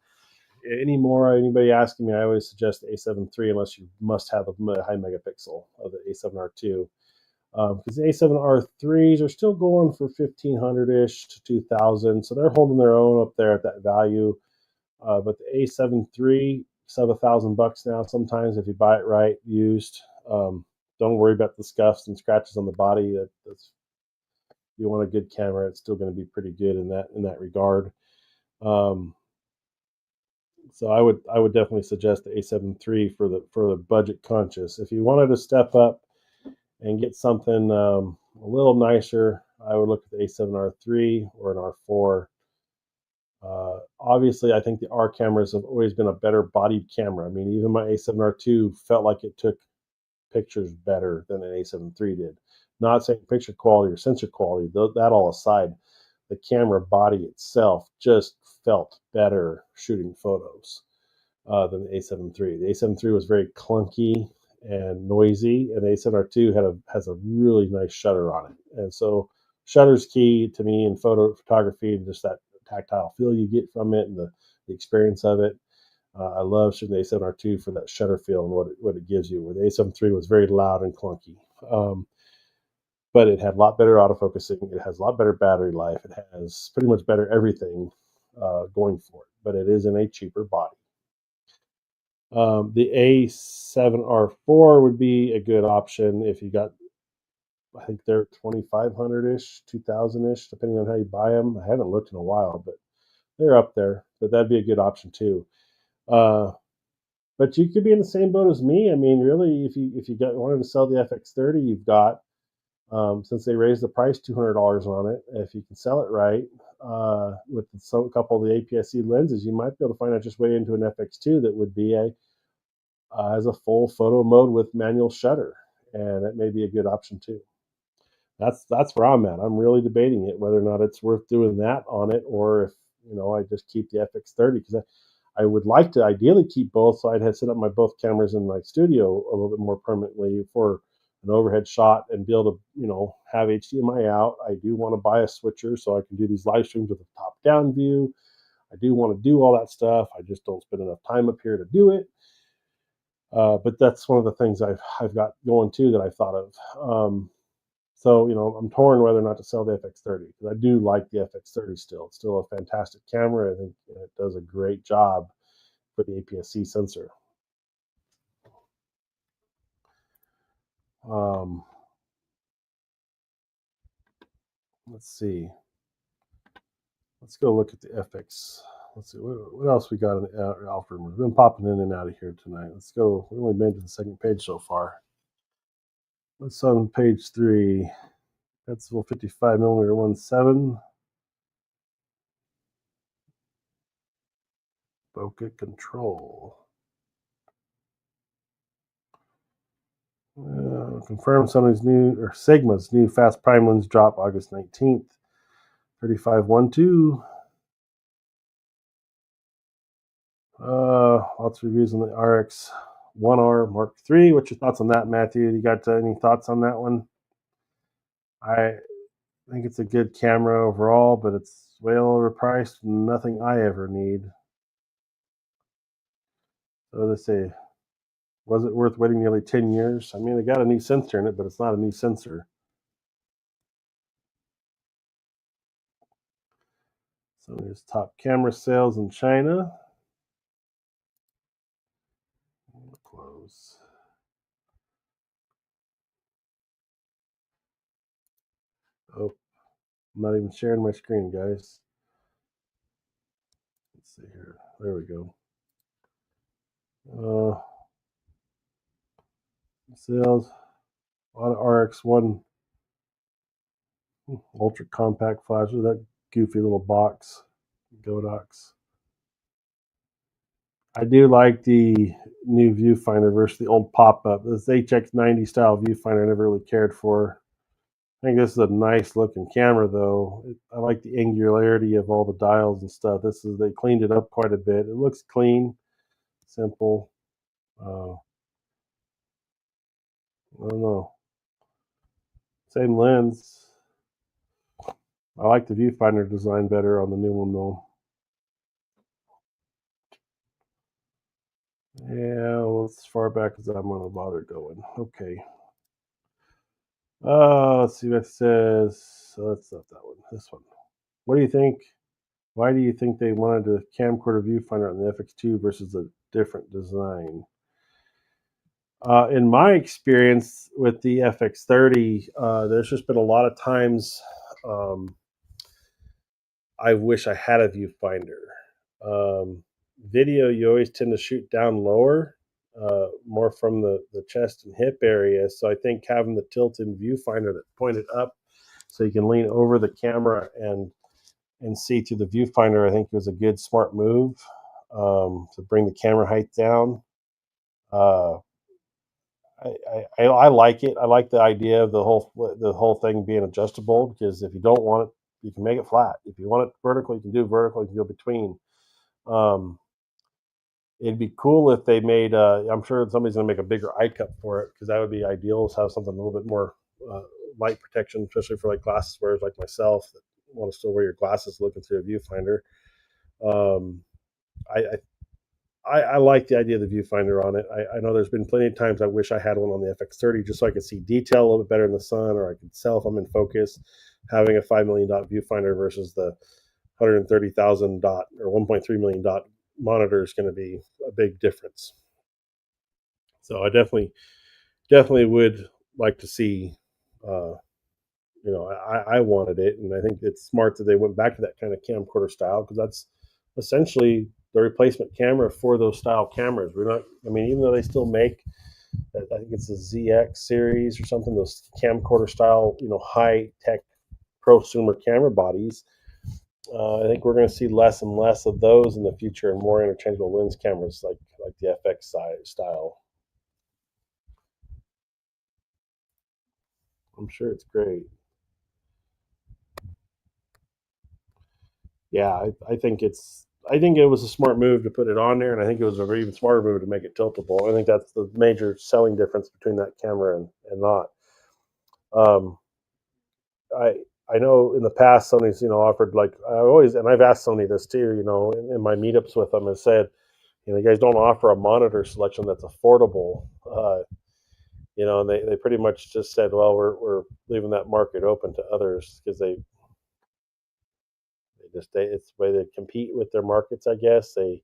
anybody asking me, I always suggest the A7 III unless you must have a high megapixel of the A7 R2. Because the A7R3s are still going for 1,500-ish to 2,000, so they're holding their own up there at that value. But the A7 III, sub $1,000 now. Sometimes if you buy it right, used, don't worry about the scuffs and scratches on the body. That's you want a good camera, it's still going to be pretty good in that regard. So I would definitely suggest the A7 III for the budget conscious. If you wanted to step up and get something a little nicer, I would look at the A7R3 or an R4. Obviously, I think the R cameras have always been a better bodied camera. I mean, even my A7R2 felt like it took pictures better than an A7 III did. Not saying picture quality or sensor quality, that all aside, the camera body itself just felt better shooting photos than the A7 III. The A7 III was very clunky and noisy, and the A7R2 has a really nice shutter on it. And so shutter's key to me in photography, and just that tactile feel you get from it and the experience of it. I love shooting the A7R2 for that shutter feel and what it gives you, where the A7 III was very loud and clunky. But it had a lot better autofocusing. It has a lot better battery life. It has pretty much better everything going for it, but it is in a cheaper body. The A7R4 would be a good option if you got I think they're 2,500 ish, 2,000 ish, depending on how you buy them. I haven't looked in a while, but they're up there. But that'd be a good option too. Uh, but you could be in the same boat as me. I mean, really, if you got wanted to sell the FX30, you've got since they raised the price $200 on it. If you can sell it right with a couple of the APS-C lenses, you might be able to find out just way into an FX2 that would be a as a full photo mode with manual shutter, and that may be a good option too. That's where I'm at. I'm really debating it whether or not it's worth doing that on it, or if I just keep the FX30 because I would like to ideally keep both, so I'd have set up my both cameras in my studio a little bit more permanently for an overhead shot and be able to have HDMI out. I do want to buy a switcher so I can do these live streams with a top down view. I do want to do all that stuff. I just don't spend enough time up here to do it. But that's one of the things I've got going too that I thought of. So I'm torn whether or not to sell the FX30 because I do like the FX30 still. It's still a fantastic camera. I think it does a great job for the APS-C sensor. Let's see. Let's go look at the FX. Let's see what else we got in the Alfred. We've been popping in and out of here tonight. Let's go. We've only been to the second page so far. What's on page 3? That's a 55 millimeter 1.7. Bokeh control. Confirmed Sigma's new fast prime lens drop August 19th. 3512. Lots of reviews on the RX 1R Mark III. What's your thoughts on that, Matthew? You got any thoughts on that one? I think it's a good camera overall, but it's way overpriced. Nothing I ever need. So they say, was it worth waiting nearly 10 years? I mean, they got a new sensor in it, but it's not a new sensor. So there's top camera sales in China. Close. Oh, I'm not even sharing my screen, guys. Let's see here. There we go. Sales. A lot of RX1 ultra compact flash with that goofy little box. Godox. I do like the new viewfinder versus the old pop-up. This HX90 style viewfinder I never really cared for. I think this is a nice looking camera though. I like the angularity of all the dials and stuff. They cleaned it up quite a bit. It looks clean, simple. I don't know. Same lens. I like the viewfinder design better on the new one though. Yeah, well, as far back as I'm gonna bother going. Okay. Let's see what it says. So that's not that one. This one. What do you think? Why do you think they wanted a camcorder viewfinder on the FX2 versus a different design? In my experience with the FX30, there's just been a lot of times I wish I had a viewfinder. Video, you always tend to shoot down lower, more from the chest and hip area. So I think having the tilt-in viewfinder that pointed up so you can lean over the camera and see through the viewfinder, I think was a good, smart move to bring the camera height down. I like it. I like the idea of the whole thing being adjustable because if you don't want it, you can make it flat. If you want it vertical, you can do vertical. You can go between. It'd be cool if they made. I'm sure somebody's going to make a bigger eye cup for it because that would be ideal. Is have something a little bit more light protection, especially for like glasses wearers like myself that want to still wear your glasses looking through a viewfinder. I like the idea of the viewfinder on it. I know there's been plenty of times I wish I had one on the FX30 just so I could see detail a little bit better in the sun, or I could tell if I'm in focus. Having a $5 million viewfinder versus the 130,000 dot or 1.3 million dot monitor is going to be a big difference. So I definitely would like to see Uh, I wanted it, and I think it's smart that they went back to that kind of camcorder style because that's essentially the replacement camera for those style cameras. We're not, I mean, even though they still make, I think it's the ZX series or something, those camcorder style, high tech prosumer camera bodies. I think we're going to see less and less of those in the future, and more interchangeable lens cameras like the FX style. I'm sure it's great. Yeah, I think it was a smart move to put it on there, and I think it was a very even smarter move to make it tiltable. I think that's the major selling difference between that camera and not. Um, I I know in the past Sony's offered, like, I always, and I've asked Sony this too, in my meetups with them, and said, you guys don't offer a monitor selection that's affordable. And they pretty much just said, well, we're leaving that market open to others because it's the way they compete with their markets, I guess. They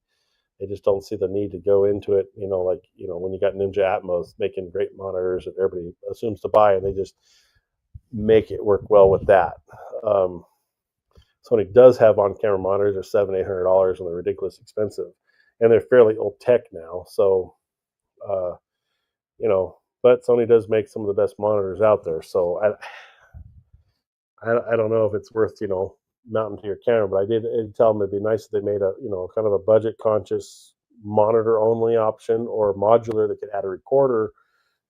just don't see the need to go into it. Like, when you got Ninja Atmos making great monitors that everybody assumes to buy, and they just make it work well with that. Um, Sony does have on-camera monitors. They're $700-800, and they're ridiculous expensive, and they're fairly old tech now. So, uh, but Sony does make some of the best monitors out there. So I don't know if it's worth mounting to your camera, but I did tell them it'd be nice if they made a kind of a budget conscious monitor only option, or modular that could add a recorder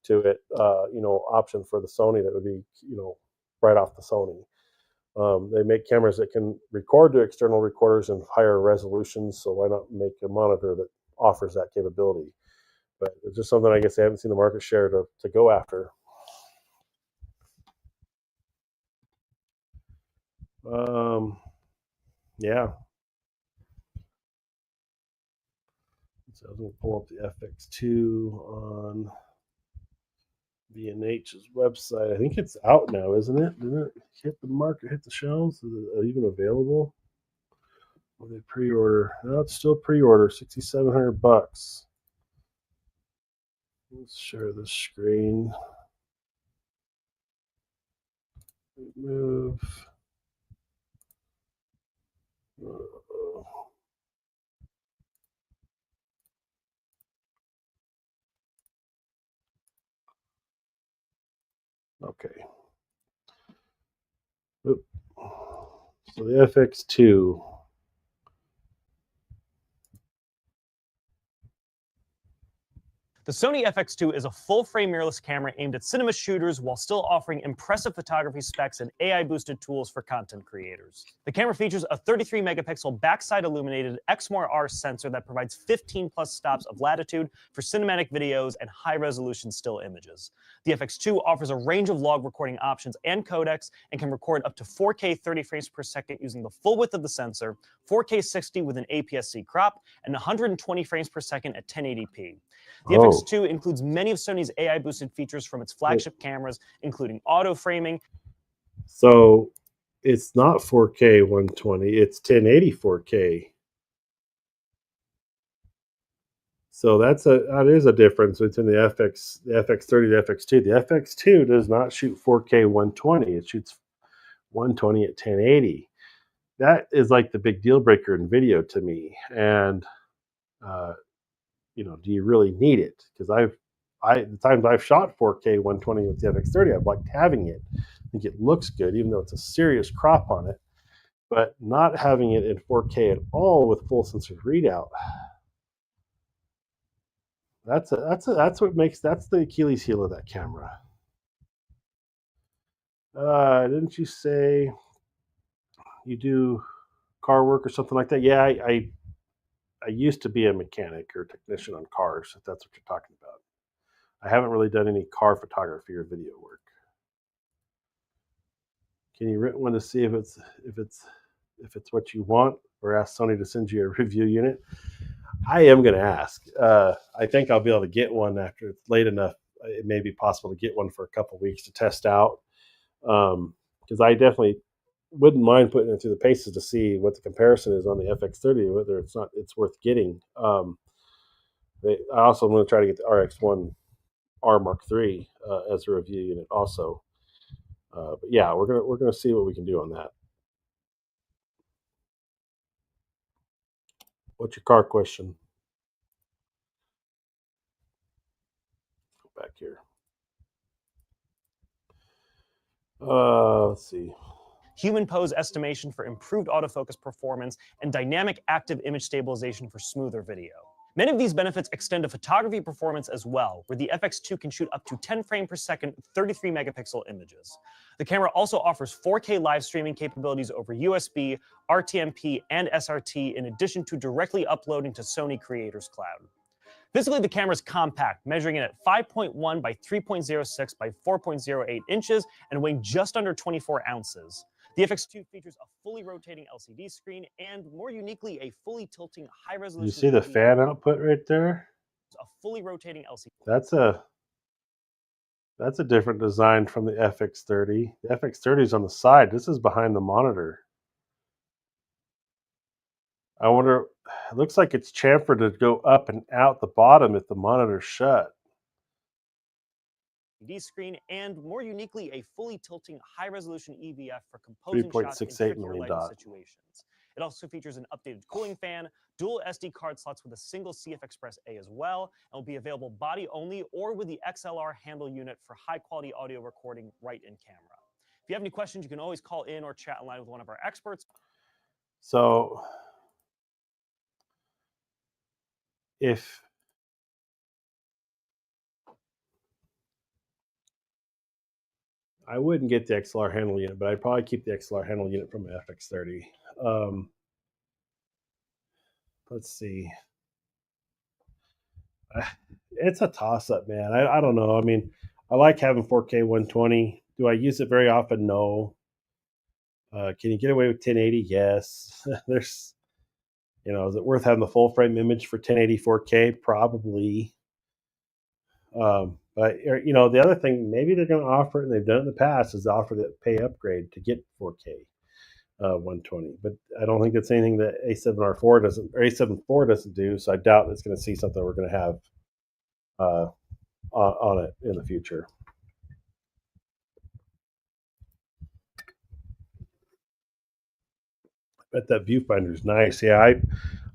to it, option for the Sony that would be right off the Sony. They make cameras that can record to external recorders in higher resolutions, so why not make a monitor that offers that capability? But it's just something I guess they haven't seen the market share to go after. Um, yeah. So I was going to pull up the FX2 on B&H's website. I think it's out now, isn't it? Didn't it hit the market, hit the shelves? Is it even available? Or they pre-order? No, it's still pre-order. $6,700. Let's share the screen. Move. Okay. Oop. So the FX2. The Sony FX2 is a full-frame mirrorless camera aimed at cinema shooters while still offering impressive photography specs and AI-boosted tools for content creators. The camera features a 33-megapixel backside illuminated XMOR-R sensor that provides 15-plus stops of latitude for cinematic videos and high-resolution still images. The FX2 offers a range of log recording options and codecs, and can record up to 4K 30 frames per second using the full width of the sensor, 4K 60 with an APS-C crop, and 120 frames per second at 1080p. The FX2 includes many of Sony's AI-boosted features from its flagship cameras, including auto framing. So it's not 4K 120, it's 1080 4K. So that is a difference between the FX30, the FX2. The FX2 does not shoot 4K 120. It shoots 120 at 1080. That is like the big deal breaker in video to me. And do you really need it? Because the times I've shot 4K 120 with the FX30, I've liked having it. I think it looks good, even though it's a serious crop on it. But not having it in 4K at all with full sensor readout, that's the Achilles heel of that camera. Didn't you say you do car work or something like that? Yeah, I used to be a mechanic or technician on cars, if that's what you're talking about. I haven't really done any car photography or video work. Can you rent one to see if it's what you want, or ask Sony to send you a review unit? I am going to ask. I think I'll be able to get one after it's late enough. It may be possible to get one for a couple of weeks to test out, because I definitely wouldn't mind putting it through the paces to see what the comparison is on the FX30, whether it's worth getting. I also am going to try to get the RX1 R Mark III as a review unit also. But yeah, we're gonna see what we can do on that. What's your car question? Go back here. Let's see. Human pose estimation for improved autofocus performance, and dynamic active image stabilization for smoother video. Many of these benefits extend to photography performance as well, where the FX2 can shoot up to 10 frames per second, 33 megapixel images. The camera also offers 4K live streaming capabilities over USB, RTMP, and SRT, in addition to directly uploading to Sony Creators Cloud. Physically, the camera is compact, measuring in at 5.1 by 3.06 by 4.08 inches and weighing just under 24 ounces. The FX2 features a fully rotating LCD screen and, more uniquely, a fully tilting You high-resolution see the EVF. fan output right there? A fully rotating LCD. That's a different design from the FX30. The FX30 is on the side. This is behind the monitor. I wonder. It looks like it's chamfered to go up and out the bottom if the monitor's shut. Screen and, more uniquely, a fully tilting high-resolution EVF for composing shots in 3.68 trickier million lighting dot. situations. It also features an updated cooling fan, dual SD card slots with a single CF Express A as well, and will be available body only or with the XLR handle unit for high-quality audio recording right in camera. If you have any questions, you can always call in or chat online with one of our experts. So if I wouldn't get the XLR handle unit, but I'd probably keep the XLR handle unit from the FX30. Let's see. It's a toss up, man. I don't know. I mean, I like having 4K 120. Do I use it very often? No. Can you get away with 1080? Yes. There's, is it worth having the full frame image for 1080 4K? Probably. But the other thing, maybe they're going to offer it, and they've done it in the past, is offer the pay upgrade to get 4K 120. But I don't think that's anything that A7R4 doesn't, or A7 IV doesn't do. So I doubt it's going to see something we're going to have uh, on it in the future. But that viewfinder is nice. Yeah,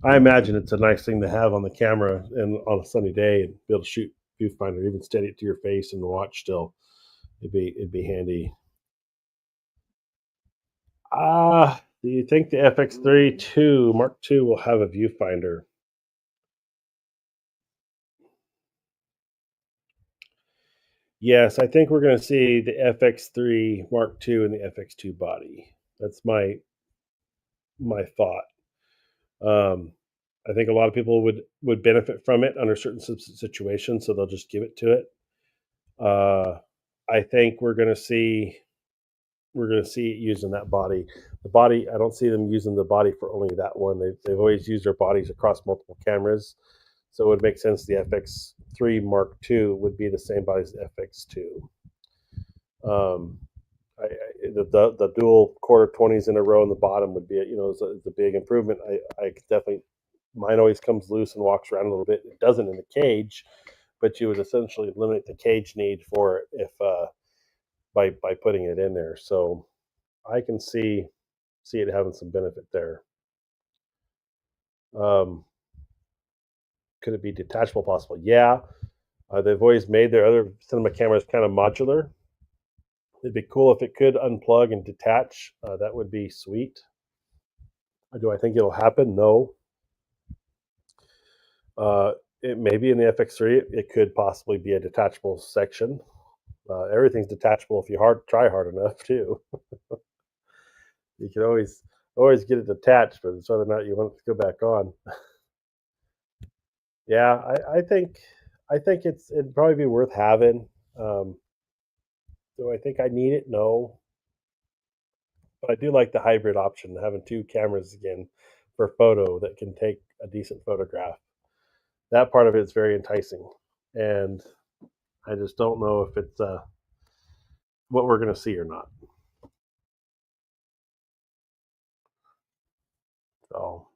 I imagine it's a nice thing to have on the camera and on a sunny day and be able to shoot viewfinder, even steady it to your face and watch still. It'd be handy. Do you think the FX3 Mark II will have a viewfinder? Yes, I think we're going to see the FX3 Mark II and the FX2 body. That's my thought. I think a lot of people would benefit from it under certain situations, so they'll just give it to it. I think we're going to see it using that body. The body, I don't see them using the body for only that one. They've always used their bodies across multiple cameras, so it would make sense the FX3 Mark II would be the same body as the FX2. The dual quarter 20s in a row in the bottom would be it's a big improvement. I definitely, mine always comes loose and walks around a little bit. It doesn't in the cage, but you would essentially eliminate the cage need for it if by putting it in there. So I can see it having some benefit there. Could it be detachable? Possible? Yeah. They've always made their other cinema cameras kind of modular. It'd be cool if it could unplug and detach. That would be sweet. Do I think it'll happen? No. It may be in the FX3. It could possibly be a detachable section. Everything's detachable if you try hard enough too. You can always get it detached, but it's whether or not you want it to go back on. Yeah, I think it'd probably be worth having. Um, do I think I need it? No, but I do like the hybrid option, having two cameras again for photo that can take a decent photograph. That part of it is very enticing, and I just don't know if it's what we're going to see or not. So,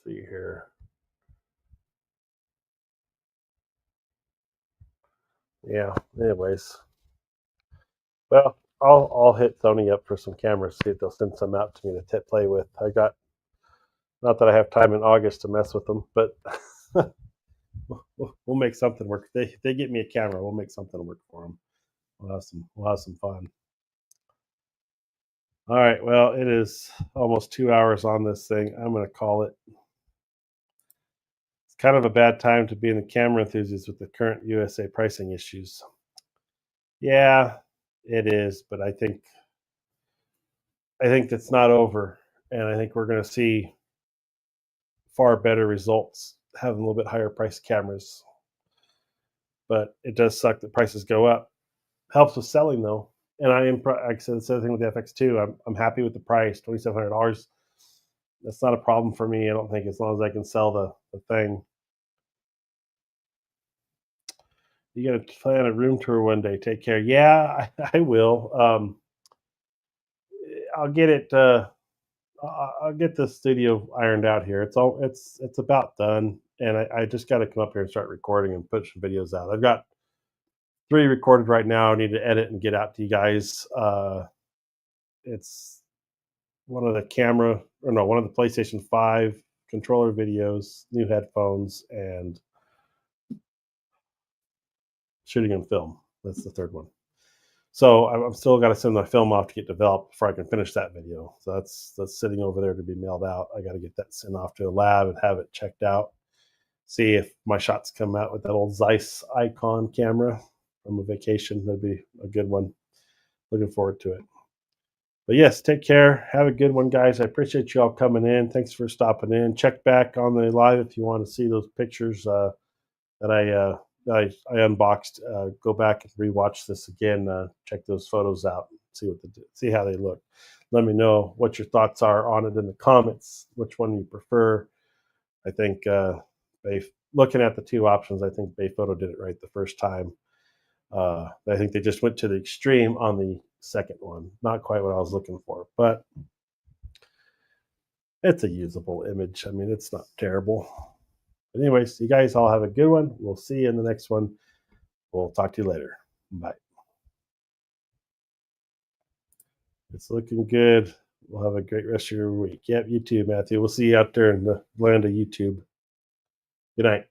let's see here. Yeah. Anyways, well, I'll hit Sony up for some cameras. See if they'll send some out to me to play with. I got not that I have time in August to mess with them, but we'll make something work. They get me a camera, we'll make something work for them. We'll have some fun. All right. Well, it is almost 2 hours on this thing. I'm going to call it. It's kind of a bad time to be in the camera enthusiast with the current USA pricing issues. Yeah, it is, but I think that's not over, and I think we're going to see far better results having a little bit higher price cameras. But it does suck that prices go up. Helps with selling though, and I am like I said the same thing with the FX2. I'm happy with the price, $2,700. That's not a problem for me. I don't think, as long as I can sell the thing. You got to plan a room tour one day. Take care. Yeah, I will. I'll get it. I'll get the studio ironed out here. It's about done, and I just got to come up here and start recording and put some videos out. I've got 3 recorded right now. I need to edit and get out to you guys. It's one of the one of the PlayStation 5 controller videos, new headphones, and shooting on film. That's the third one. So I'm still got to send my film off to get developed before I can finish that video. So that's sitting over there to be mailed out. I got to get that sent off to a lab and have it checked out. See if my shots come out with that old Zeiss Icon camera from a vacation. That'd be a good one. Looking forward to it. But yes, take care. Have a good one, guys. I appreciate you all coming in. Thanks for stopping in. Check back on the live if you want to see those pictures that I unboxed. Go back and rewatch this again. Check those photos out. See how they look. Let me know what your thoughts are on it in the comments. Which one you prefer? I think looking at the 2 options, I think BayPhoto did it right the first time. I think they just went to the extreme on the second one. Not quite what I was looking for, but it's a usable image. I mean, it's not terrible. But anyways, you guys all have a good one. We'll see you in the next one. We'll talk to you later. Bye. It's looking good. We'll have a great rest of your week. Yep, you too, Matthew. We'll see you out there in the land of YouTube. Good night.